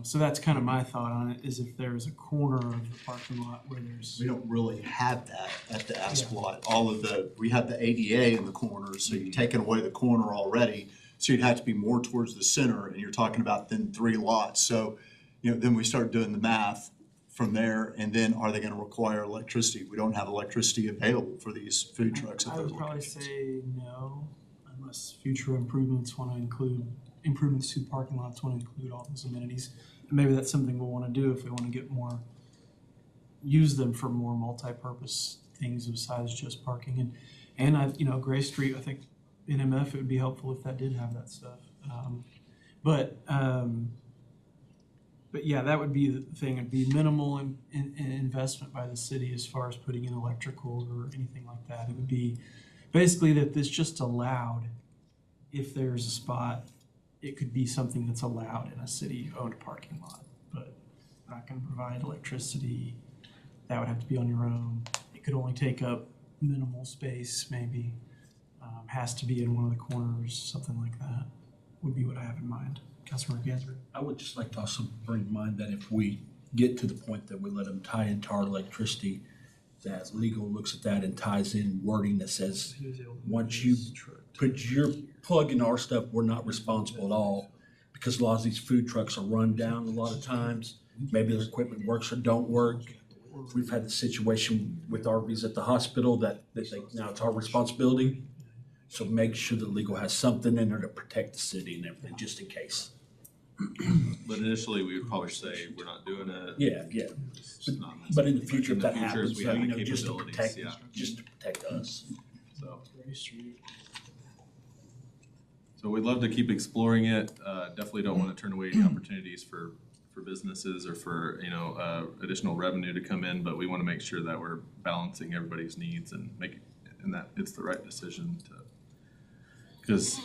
B: So that's kind of my thought on it, is if there's a corner of the parking lot where there's.
F: We don't really have that at the Asp lot. We have the ADA in the corner, so you're taking away the corner already. So you'd have to be more towards the center, and you're talking about then 3 lots. So, then we start doing the math from there, and then are they going to require electricity? We don't have electricity available for these food trucks at
B: I
F: those
B: would probably
F: locations.
B: say no, unless future improvements want to include, improvements to parking lots want to include all those amenities. And maybe that's something we'll want to do if we want to get more, use them for more multi-purpose things besides just parking. And Gray Street, I think NMF, it would be helpful if that did have that stuff. But yeah, that would be the thing. It'd be minimal in investment by the city as far as putting in electrical or anything like that. It would be basically that this just allowed, if there's a spot, it could be something that's allowed in a city-owned parking lot, but not going to provide electricity. That would have to be on your own. It could only take up minimal space, maybe. Has to be in one of the corners, something like that would be what I have in mind. Councilmember Gansberg.
D: I would just like to also bring in mind that if we get to the point that we let them tie into our electricity, that legal looks at that and ties in wording that says, once you put your plug in our stuff, we're not responsible at all. because a lot of these food trucks are run down a lot of times. Maybe their equipment works or don't work. We've had the situation with RVs at the hospital that now it's our responsibility. So make sure the legal has something in there to protect the city and everything, just in case.
C: But initially, we would probably say, we're not doing it.
D: Yeah.
C: It's not
D: But in the
C: necessary.
D: future, if
C: In
D: that
C: the future,
D: happens,
C: we have the
D: just to
C: capabilities,
D: protect,
C: yeah.
D: just to protect us.
C: So,
B: Gray Street.
C: so we'd love to keep exploring it. Definitely don't want to turn away any opportunities for businesses or for, additional revenue to come in, but we want to make sure that we're balancing everybody's needs and and that it's the right decision to, because,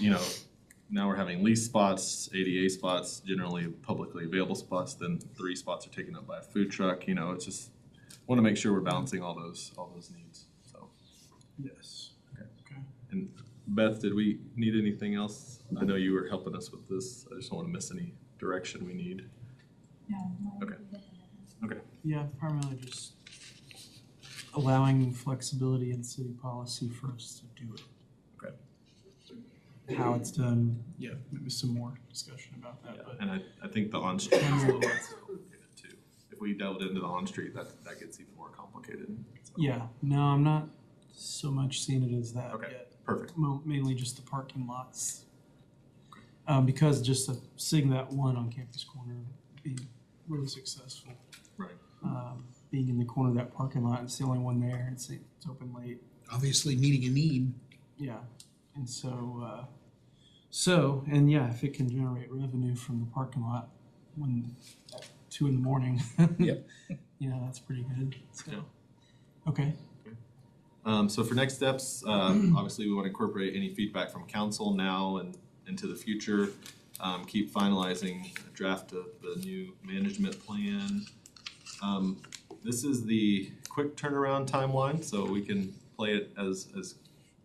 C: now we're having lease spots, ADA spots, generally publicly available spots, then 3 spots are taken up by a food truck, it's just, want to make sure we're balancing all those needs, so.
B: Yes.
C: And Beth, did we need anything else? I know you were helping us with this. I just don't want to miss any direction we need. Okay.
B: Yeah, primarily just allowing flexibility in city policy for us to do it.
C: Okay.
B: How it's done, yeah, maybe some more discussion about that, but.
C: And I think the on-street is a little bit complicated too. If we delved into the on-street, that gets even more complicated. So.
B: Yeah, no, I'm not so much seeing it as that
C: Okay,
B: yet.
C: perfect.
B: Mainly just the parking lots. Because just seeing that one on Campus Corner being really successful.
C: Right.
B: Being in the corner of that parking lot, it's the only one there, it's open late.
A: Obviously meeting a need.
B: Yeah, and so, if it can generate revenue from the parking lot when at 2 a.m.
D: Yep.
B: That's pretty good, so.
C: Yeah.
B: Okay,
C: So for next steps, obviously we want to incorporate any feedback from council now and into the future. Keep finalizing a draft of the new management plan. This is the quick turnaround timeline, so we can play it as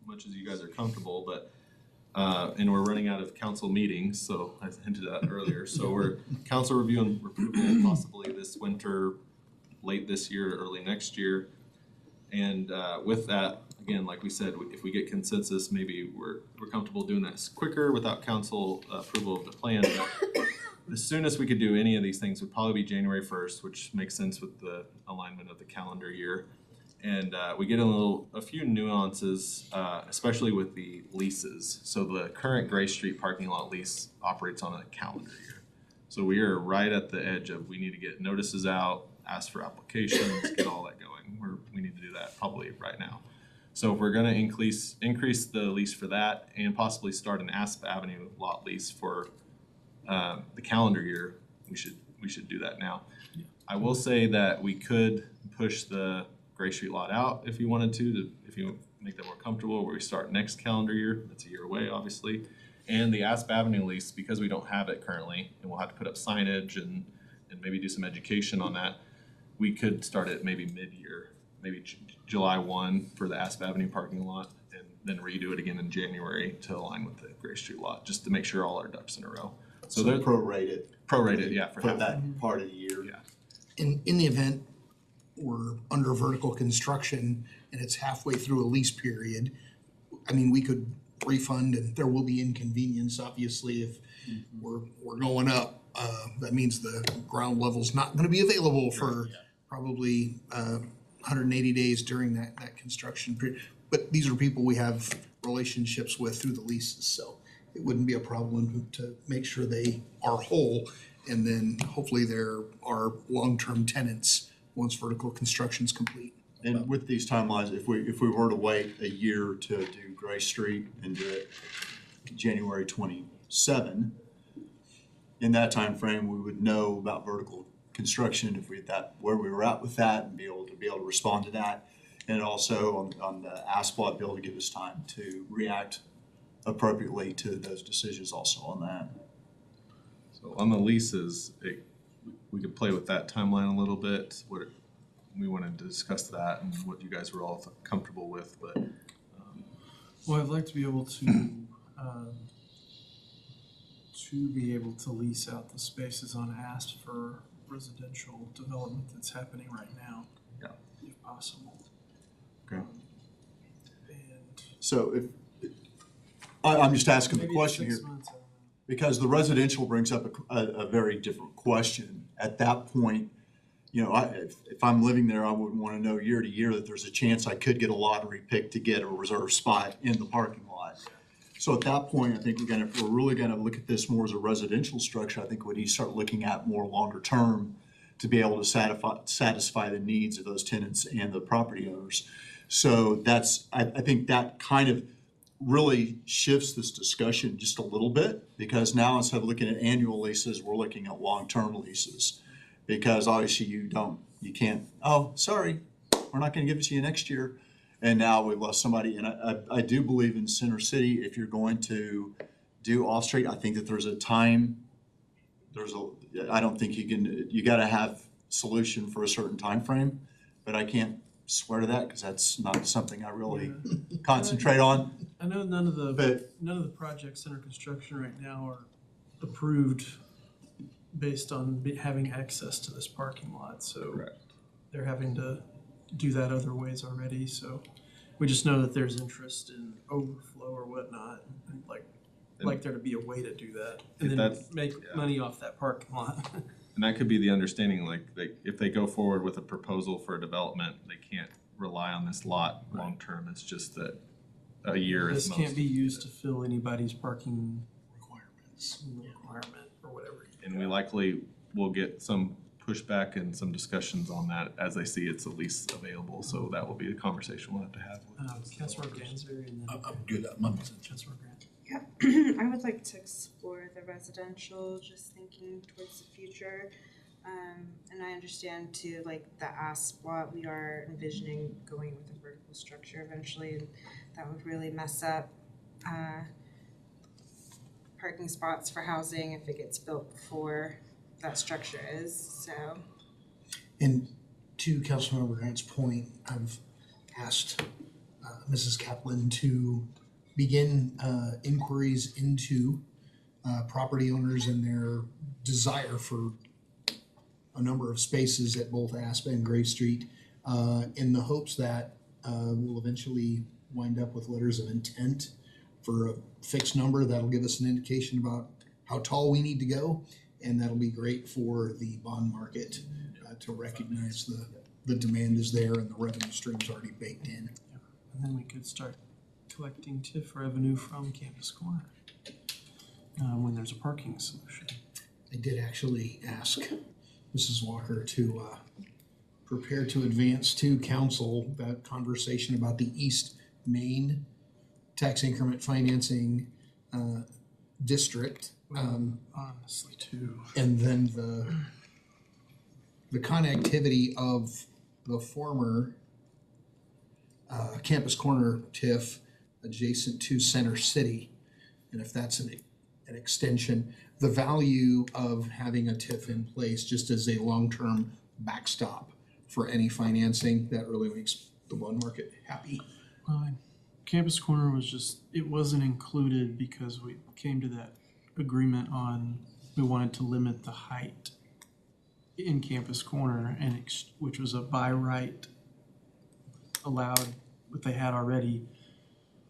C: much as you guys are comfortable, but and we're running out of council meetings, so I hinted at earlier. So we're council review and approval possibly this winter, late this year, early next year. And with that, again, like we said, if we get consensus, maybe we're comfortable doing that quicker without council approval of the plan. But the soonest we could do any of these things would probably be January 1st, which makes sense with the alignment of the calendar year. And we get a few nuances, especially with the leases. So the current Gray Street parking lot lease operates on a calendar year. So we are right at the edge of, we need to get notices out, ask for applications, get all that going. We need to do that probably right now. So if we're gonna increase the lease for that and possibly start an Asp Avenue lot lease for the calendar year, we should do that now.
B: Yeah.
C: I will say that we could push the Gray Street lot out if you wanted to if you make that more comfortable, where we start next calendar year. That's a year away, obviously. And the Asp Avenue lease, because we don't have it currently, and we'll have to put up signage and maybe do some education on that, we could start it maybe mid-year, maybe July 1 for the Asp Avenue parking lot, and then redo it again in January to align with the Gray Street lot, just to make sure all our ducks in a row.
F: So
C: they're
F: prorated.
C: prorated, yeah, for
F: For
C: half.
F: that part of the year.
C: Yeah.
A: In the event we're under vertical construction and it's halfway through a lease period, I mean, we could refund and there will be inconvenience, obviously, if we're going up. That means the ground level's not gonna be available for probably 180 days during that construction period. But these are people we have relationships with through the leases, so it wouldn't be a problem to make sure they are whole. And then hopefully there are long-term tenants once vertical construction's complete.
F: And with these timelines, if we were to wait a year to do Gray Street and do it January 27, in that time frame, we would know about vertical construction, if we where we were at with that, and be able to respond to that. And also on the asphalt, be able to give us time to react appropriately to those decisions also on that.
C: So on the leases, we could play with that timeline a little bit. We wanted to discuss that and what you guys were all comfortable with, but.
B: well, I'd like to be able to be able to lease out the spaces on Asp for residential development that's happening right now.
C: Yeah.
B: If possible.
C: Okay.
B: And
F: So I'm just asking the
B: maybe
F: question
B: 6
F: here.
B: months, I don't
F: Because the residential brings up a very different question. At that point, you know, if I'm living there, I would want to know year to year that there's a chance I could get a lottery pick to get a reserved spot in the parking lot. So at that point, I think if we're really gonna look at this more as a residential structure, I think we need to start looking at more longer term to be able to satisfy the needs of those tenants and the property owners. So I think that kind of really shifts this discussion just a little bit, because now instead of looking at annual leases, we're looking at long-term leases. Because obviously you can't, oh, sorry, we're not gonna give it to you next year. And now we've lost somebody, and I do believe in Center City, if you're going to do off-street, I think that there's a time, I don't think you gotta have solution for a certain time frame, but I can't swear to that, because that's not something I really concentrate on.
B: I know none of the
F: But
B: projects under construction right now are approved based on having access to this parking lot, so
C: Correct.
B: they're having to do that other ways already, so we just know that there's interest in overflow or whatnot. I'd like there to be a way to do that, and then
C: That's-
B: make money off that parking lot.
C: And that could be the understanding, like, if they go forward with a proposal for a development, they can't rely on this lot long-term. It's just that a year is
B: This
C: most.
B: can't be used to fill anybody's parking requirement or whatever.
C: And we likely will get some pushback and some discussions on that as they see it's at least available. So that will be a conversation we'll have to have. with
B: Councilor Gansberry and then
D: I'm good. I'm
B: Councilor Grant.
E: Yeah, I would like to explore the residential, just thinking towards the future. And I understand too, like the ASP lot, we are envisioning going with a vertical structure eventually, and that would really mess up parking spots for housing if it gets built before that structure is, so.
A: And to Councilmember Grant's point, I've asked Mrs. Kaplan to begin inquiries into property owners and their desire for a number of spaces at both Asp and Gray Street, in the hopes that we'll eventually wind up with letters of intent for a fixed number that'll give us an indication about how tall we need to go. And that'll be great for the bond market to recognize the demand is there and the revenue stream's already baked in.
B: And then we could start collecting TIF revenue from Campus Corner when there's a parking solution.
A: I did actually ask Mrs. Walker to prepare to advance to council that conversation about the East Main tax increment financing district.
B: Honestly, too.
A: And then the connectivity of the former Campus Corner TIF adjacent to Center City. And if that's an extension, the value of having a TIF in place just as a long-term backstop for any financing, that really makes the bond market happy.
B: Campus Corner it wasn't included because we came to that agreement on, we wanted to limit the height in Campus Corner, and which was a by right allowed, what they had already.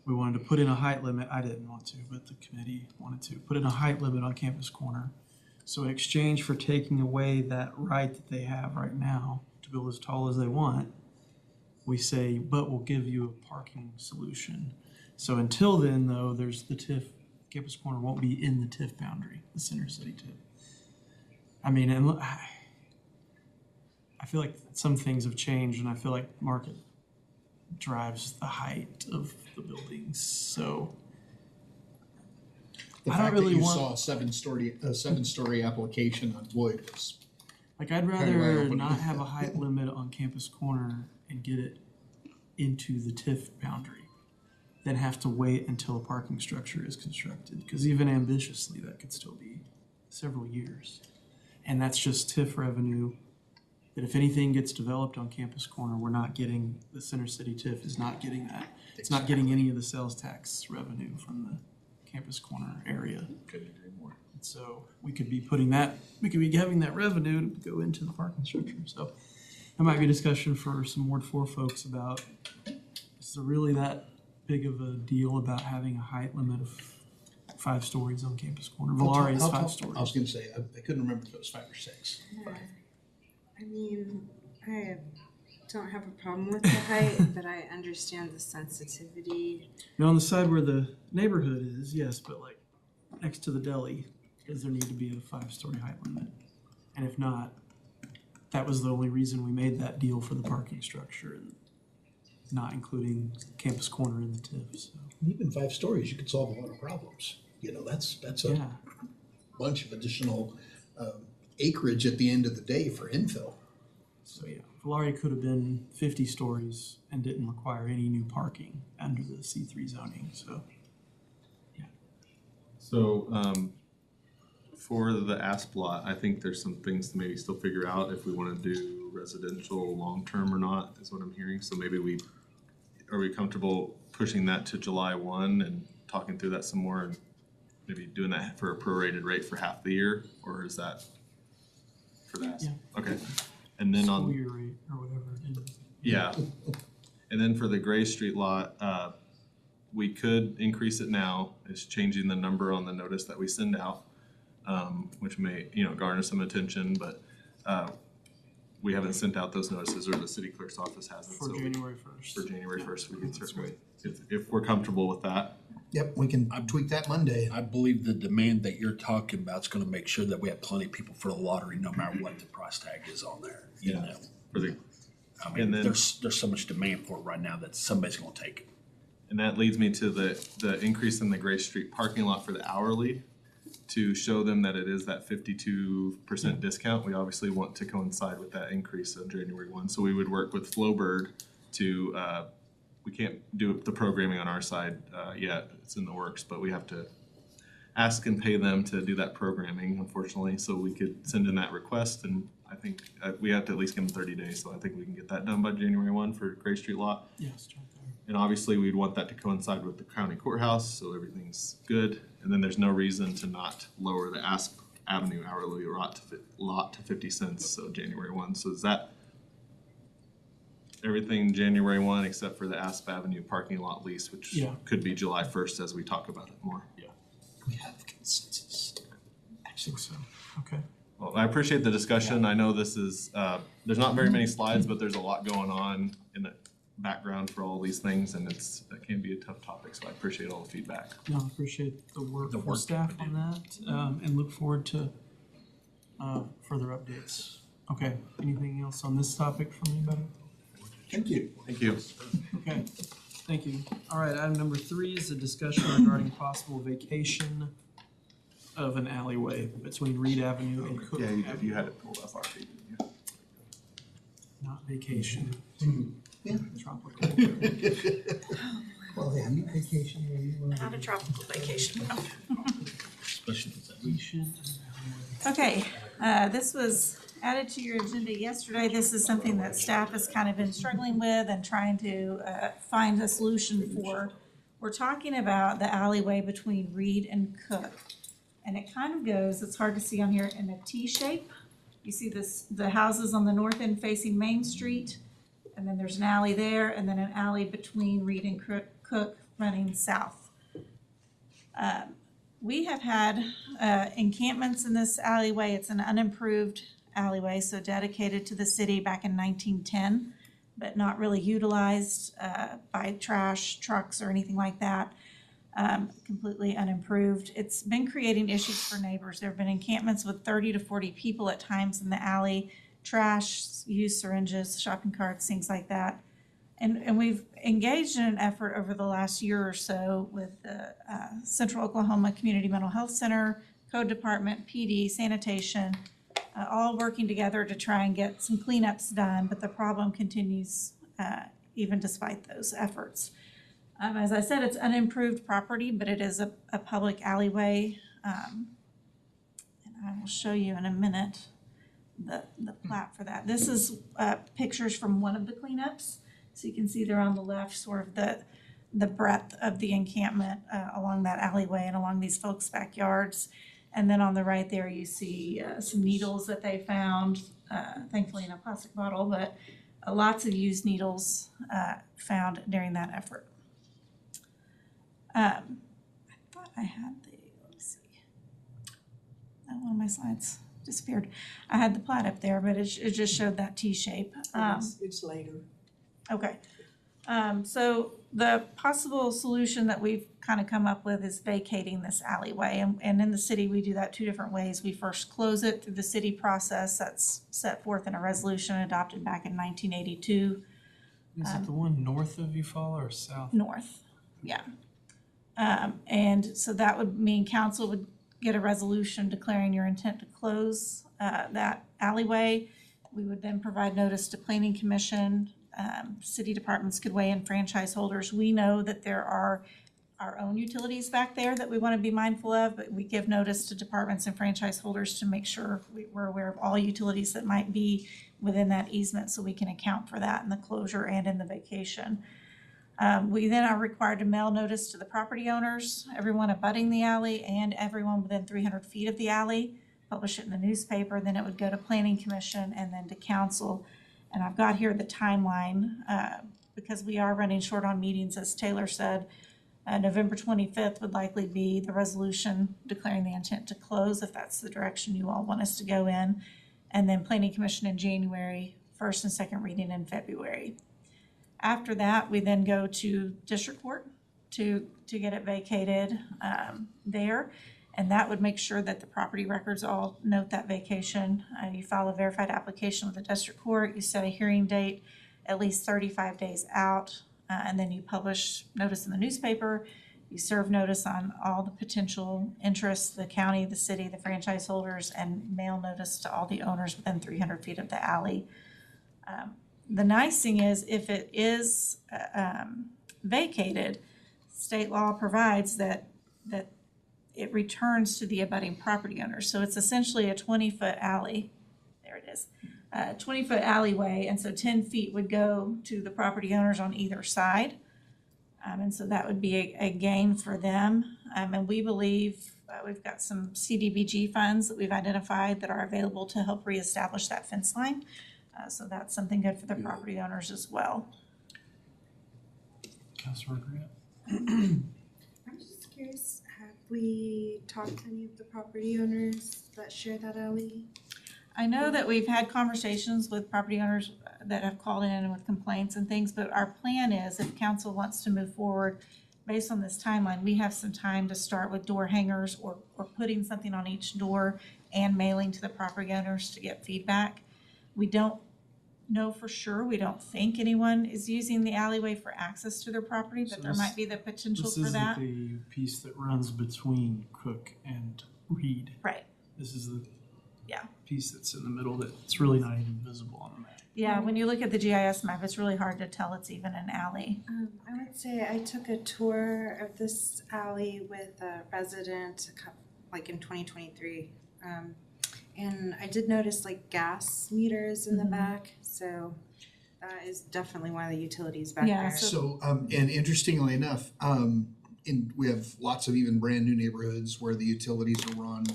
B: We wanted to put in a height limit. I didn't want to, but the committee wanted to put in a height limit on Campus Corner. So in exchange for taking away that right that they have right now to build as tall as they want, we say, but we'll give you a parking solution. So until then, though, there's the TIF. Campus Corner won't be in the TIF boundary, the Center City TIF. I mean, and I feel like some things have changed, and I feel like market drives the height of the buildings. So
A: The
B: I don't
A: fact
B: really
A: that you
B: want-
A: saw a seven-story application on Boyd was,
B: like, I'd
A: Kinda
B: rather
A: eye-opening.
B: not have a height limit on Campus Corner and get it into the TIF boundary than have to wait until a parking structure is constructed. Because even ambitiously, that could still be several years. And that's just TIF revenue that if anything gets developed on Campus Corner, we're not getting, the Center City TIF is not getting that. It's not getting any of the sales tax revenue from the Campus Corner area.
G: Couldn't agree more.
B: So we could be putting that, we could be having that revenue to go into the parking structure. So that might be a discussion for some Ward 4 folks about, is there really that big of a deal about having a height limit of 5 stories on Campus Corner. Valari is 5
A: I was
B: stories.
A: gonna say, I couldn't remember if it was 5 or 6.
E: I mean, I don't have a problem with the height, but I understand the sensitivity.
B: Now, on the side where the neighborhood is, yes, but like next to the deli, does there need to be a 5-story height limit? And if not, that was the only reason we made that deal for the parking structure and not including Campus Corner in the TIF, so,
A: Even 5 stories, you could solve a lot of problems. You know, that's a
B: yeah.
A: bunch of additional acreage at the end of the day for infill.
B: So, yeah, Valari could have been 50 stories and didn't require any new parking under the C3 zoning, so.
C: So, for the asp lot, I think there's some things to maybe still figure out if we wanna do residential long-term or not, is what I'm hearing. So maybe are we comfortable pushing that to July 1 and talking through that some more and maybe doing that for a prorated rate for half the year, or is that for that?
B: Yeah.
C: Okay, and then
B: School year rate or whatever it is.
C: yeah, and then for the Gray Street lot, we could increase it now. It's changing the number on the notice that we send out, which may, garner some attention, but, we haven't sent out those notices, or the city clerk's office hasn't.
B: For
C: So
B: January 1st.
C: For January 1st, we can
B: That's
C: certainly, if we're comfortable with that.
A: Yep, we can tweak that Monday.
D: I believe the demand that you're talking about is gonna make sure that we have plenty of people for the lottery, no matter what the price tag is on there, you
C: Yeah.
D: know?
C: For the,
D: I mean,
C: And then-
D: there's so much demand for it right now that somebody's gonna take it.
C: and that leads me to the increase in the Gray Street parking lot for the hourly, to show them that it is that 52% discount. We obviously want to coincide with that increase on January 1. So we would work with Flowbird to, we can't do the programming on our side yet, it's in the works, but we have to ask and pay them to do that programming, unfortunately. So we could send in that request, and I think we have to at least give them 30 days. So I think we can get that done by January 1 for Gray Street lot.
B: Yes, right there.
C: And obviously, we'd want that to coincide with the county courthouse, so everything's good. And then there's no reason to not lower the Asp Avenue hourly lot to 50 cents, so January 1. So is that everything January 1 except for the Asp Avenue parking lot lease, which
B: Yeah.
C: could be July 1st as we talk about it more?
A: We have consensus.
B: I think so, okay.
C: Well, I appreciate the discussion. I know this is, there's not very many slides, but there's a lot going on in the background for all these things, and it can be a tough topic, so I appreciate all the feedback.
B: No, I appreciate the work
D: The
B: from
D: work
B: staff
D: that
B: on that, and look forward to further updates. Okay, anything else on this topic from anybody?
A: Thank you.
C: Thank you.
B: Okay, thank you. All right, item number 3 is a discussion regarding possible vacation of an alleyway between Reed Avenue and Cook
C: Yeah,
B: Avenue.
C: you had it pulled up already, didn't you?
B: Not vacation.
A: Yeah.
B: Tropical.
A: Well, yeah, you vacation where you want.
I: Not a tropical vacation.
D: Especially if it's that
B: Vacation.
J: Okay, this was added to your agenda yesterday. This is something that staff has kind of been struggling with and trying to find a solution for. We're talking about the alleyway between Reed and Cook. And it kind of goes, it's hard to see on here, in a T shape. You see the houses on the north end facing Main Street, and then there's an alley there, and then an alley between Reed and Cook running south. We have had encampments in this alleyway. It's an unimproved alleyway, so dedicated to the city back in 1910, but not really utilized by trash trucks or anything like that. Completely unimproved. It's been creating issues for neighbors. There have been encampments with 30 to 40 people at times in the alley, trash, used syringes, shopping carts, things like that. And we've engaged in an effort over the last year or so with the Central Oklahoma Community Mental Health Center, Code Department, PD, sanitation, all working together to try and get some cleanups done, but the problem continues even despite those efforts. As I said, it's unimproved property, but it is a public alleyway. And I will show you in a minute the plat for that. This is pictures from one of the cleanups. So you can see there on the left, sort of the breadth of the encampment along that alleyway and along these folks' backyards. And then on the right there, you see some needles that they found, thankfully in a plastic bottle, but lots of used needles found during that effort. I thought I had my slides disappeared. I had the plat up there, but it just showed that T shape.
K: It's later.
J: Okay. So the possible solution that we've kind of come up with is vacating this alleyway. And in the city, we do that two different ways. We first close it through the city process that's set forth in a resolution adopted back in 1982
B: Is it the one north of Eufaula or south?
J: north. Yeah. And so that would mean council would get a resolution declaring your intent to close that alleyway. We would then provide notice to planning commission. City departments could weigh in, franchise holders. We know that there are our own utilities back there that we want to be mindful of, but we give notice to departments and franchise holders to make sure we're aware of all utilities that might be within that easement so we can account for that in the closure and in the vacation. We then are required to mail notice to the property owners, everyone abutting the alley and everyone within 300 feet of the alley, publish it in the newspaper, then it would go to planning commission and then to council. And I've got here the timeline, because we are running short on meetings, as Taylor said. November 25th would likely be the resolution declaring the intent to close, if that's the direction you all want us to go in. And then planning commission in January, first and second reading in February. After that, we then go to district court to get it vacated there. And that would make sure that the property records all note that vacation. You file a verified application with the district court, you set a hearing date at least 35 days out, and then you publish notice in the newspaper. You serve notice on all the potential interests, the county, the city, the franchise holders, and mail notice to all the owners within 300 feet of the alley. The nice thing is, if it is vacated, state law provides that it returns to the abutting property owner. So it's essentially a 20-foot alley. There it is. 20-foot alleyway, and so 10 feet would go to the property owners on either side. And so that would be a gain for them. And we believe we've got some CDBG funds that we've identified that are available to help reestablish that fence line. So that's something good for the property owners as well.
B: Councilor Grant?
E: I'm just curious, have we talked to any of the property owners that share that alley?
J: I know that we've had conversations with property owners that have called in with complaints and things, but our plan is, if council wants to move forward based on this timeline, we have some time to start with door hangers or putting something on each door and mailing to the property owners to get feedback. We don't know for sure. We don't think anyone is using the alleyway for access to their property, but
B: So
J: there
B: this-
J: might be the potential
B: This
J: for
B: isn't
J: that.
B: the piece that runs between Cook and Reed.
J: Right.
B: This is the
J: Yeah.
B: piece that's in the middle that's really not even visible on the map.
J: Yeah, when you look at the GIS map, it's really hard to tell it's even an alley.
E: I would say I took a tour of this alley with a resident like in 2023. And I did notice like gas meters in the back, so that is definitely one of the utilities back
J: Yeah,
E: there.
A: So, and interestingly enough, we have lots of even brand new neighborhoods where the utilities are run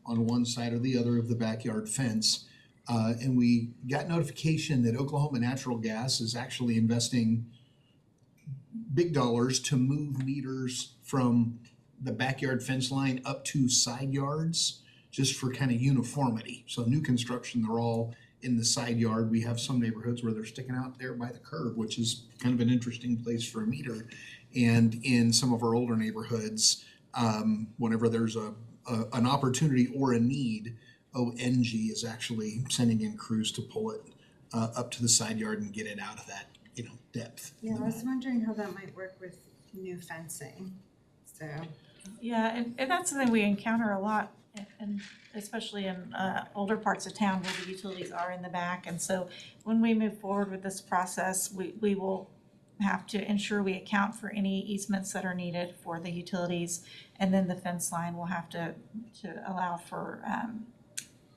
A: on one side or the other of the backyard fence. And we got notification that Oklahoma Natural Gas is actually investing big dollars to move meters from the backyard fence line up to side yards, just for kind of uniformity. So new construction, they're all in the side yard. We have some neighborhoods where they're sticking out there by the curb, which is kind of an interesting place for a meter. And in some of our older neighborhoods, whenever there's an opportunity or a need, ONG is actually sending in crews to pull it up to the side yard and get it out of that, depth.
E: Yeah, I was wondering how that might work with new fencing, so.
J: Yeah, and that's something we encounter a lot, and especially in older parts of town where the utilities are in the back. And so when we move forward with this process, we will have to ensure we account for any easements that are needed for the utilities. And then the fence line will have to allow for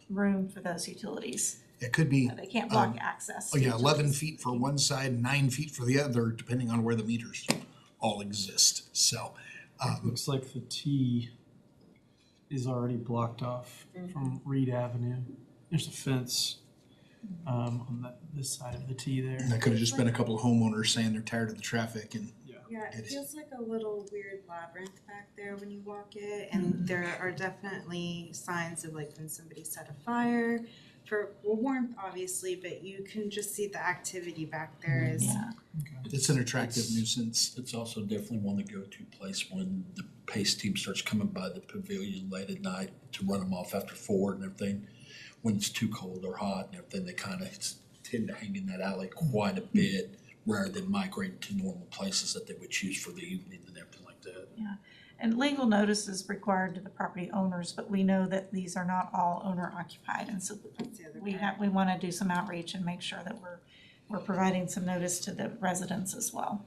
J: room for those utilities.
A: It could be,
J: They can't block access.
A: oh yeah, 11 feet for one side, 9 feet for the other, depending on where the meters all exist. So,
B: Looks like the T is already blocked off from Reed Avenue. There's a fence on this side of the T there.
A: that could have just been a couple of homeowners saying they're tired of the traffic and
B: Yeah.
E: Yeah, it
A: It-
E: feels like a little weird labyrinth back there when you walk it, and there are definitely signs of like when somebody set a fire for warmth, obviously, but you can just see the activity back there is.
J: Yeah,
A: It's an attractive nuisance.
D: It's also definitely one to go to place when the pace team starts coming by the pavilion late at night to run them off after 4 and everything. When it's too cold or hot and everything, they kind of tend to hang in that alley quite a bit rather than migrating to normal places that they would choose for the evening and everything like that.
J: and legal notice is required to the property owners, but we know that these are not all owner occupied, and so
E: That's the other
J: we
E: part.
J: we wanna do some outreach and make sure that we're providing some notice to the residents as well.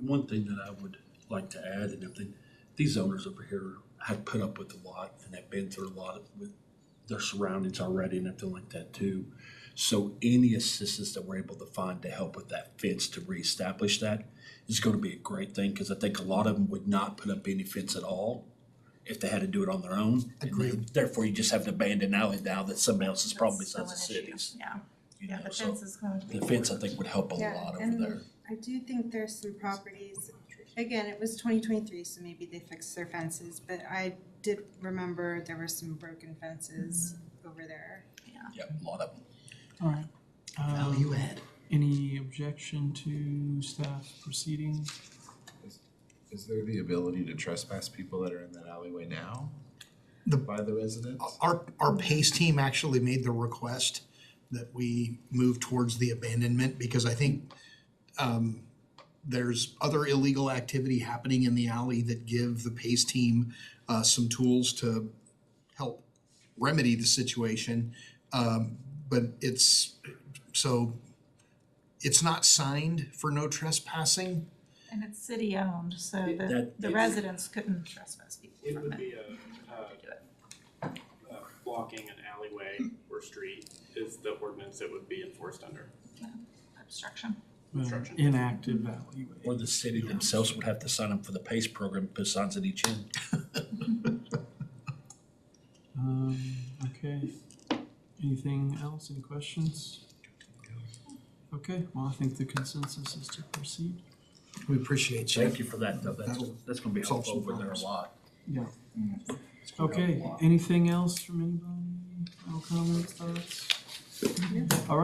D: One thing that I would like to add and everything, these owners over here have put up with a lot and have been through a lot with their surroundings already and everything like that too. So any assistance that we're able to find to help with that fence to reestablish that is gonna be a great thing, because I think a lot of them would not put up any fence at all if they had to do it on their own.
A: Agreed.
D: Therefore, you just have an abandoned alley now that somebody else's problem
J: That's still
D: besides
J: an
D: the
J: issue.
D: city's.
J: Yeah,
D: You
J: yeah,
D: know,
J: the
D: so
J: fence is going to be.
D: the fence, I think, would help a
E: Yeah,
D: lot over
E: and
D: there.
E: I do think there's some properties, again, it was 2023, so maybe they fixed their fences, but I did remember there were some broken fences over there.
D: Yep, a lot of them.
B: All right.
A: Value add.
B: Any objection to staff proceeding?
G: Is there the ability to trespass people that are in that alleyway now?
A: The-
G: By the residents?
A: Our PACE team actually made the request that we move towards the abandonment, because I think there's other illegal activity happening in the alley that give the PACE team some tools to help remedy the situation. But it's not signed for no trespassing.
J: And it's city owned, so
D: That-
J: the residents couldn't trespass people
K: It
J: from
K: would
J: it.
K: be blocking an alleyway or street is the ordinance that would be enforced under.
J: Obstruction.
K: Obstruction.
B: Inactive alleyway.
D: Or the city themselves would have to sign up for the PACE program, put signs at each end.
B: Okay. Anything else? Any questions? Okay, well, I think the consensus is to proceed.
A: We appreciate you.
D: Thank you for that, though. That's gonna be
A: solve
D: helpful
A: some
D: over there a
A: problems.
D: lot.
B: Yeah.
D: It's gonna help a
B: Okay,
D: lot.
B: anything else from anybody? No comments, thoughts? All right.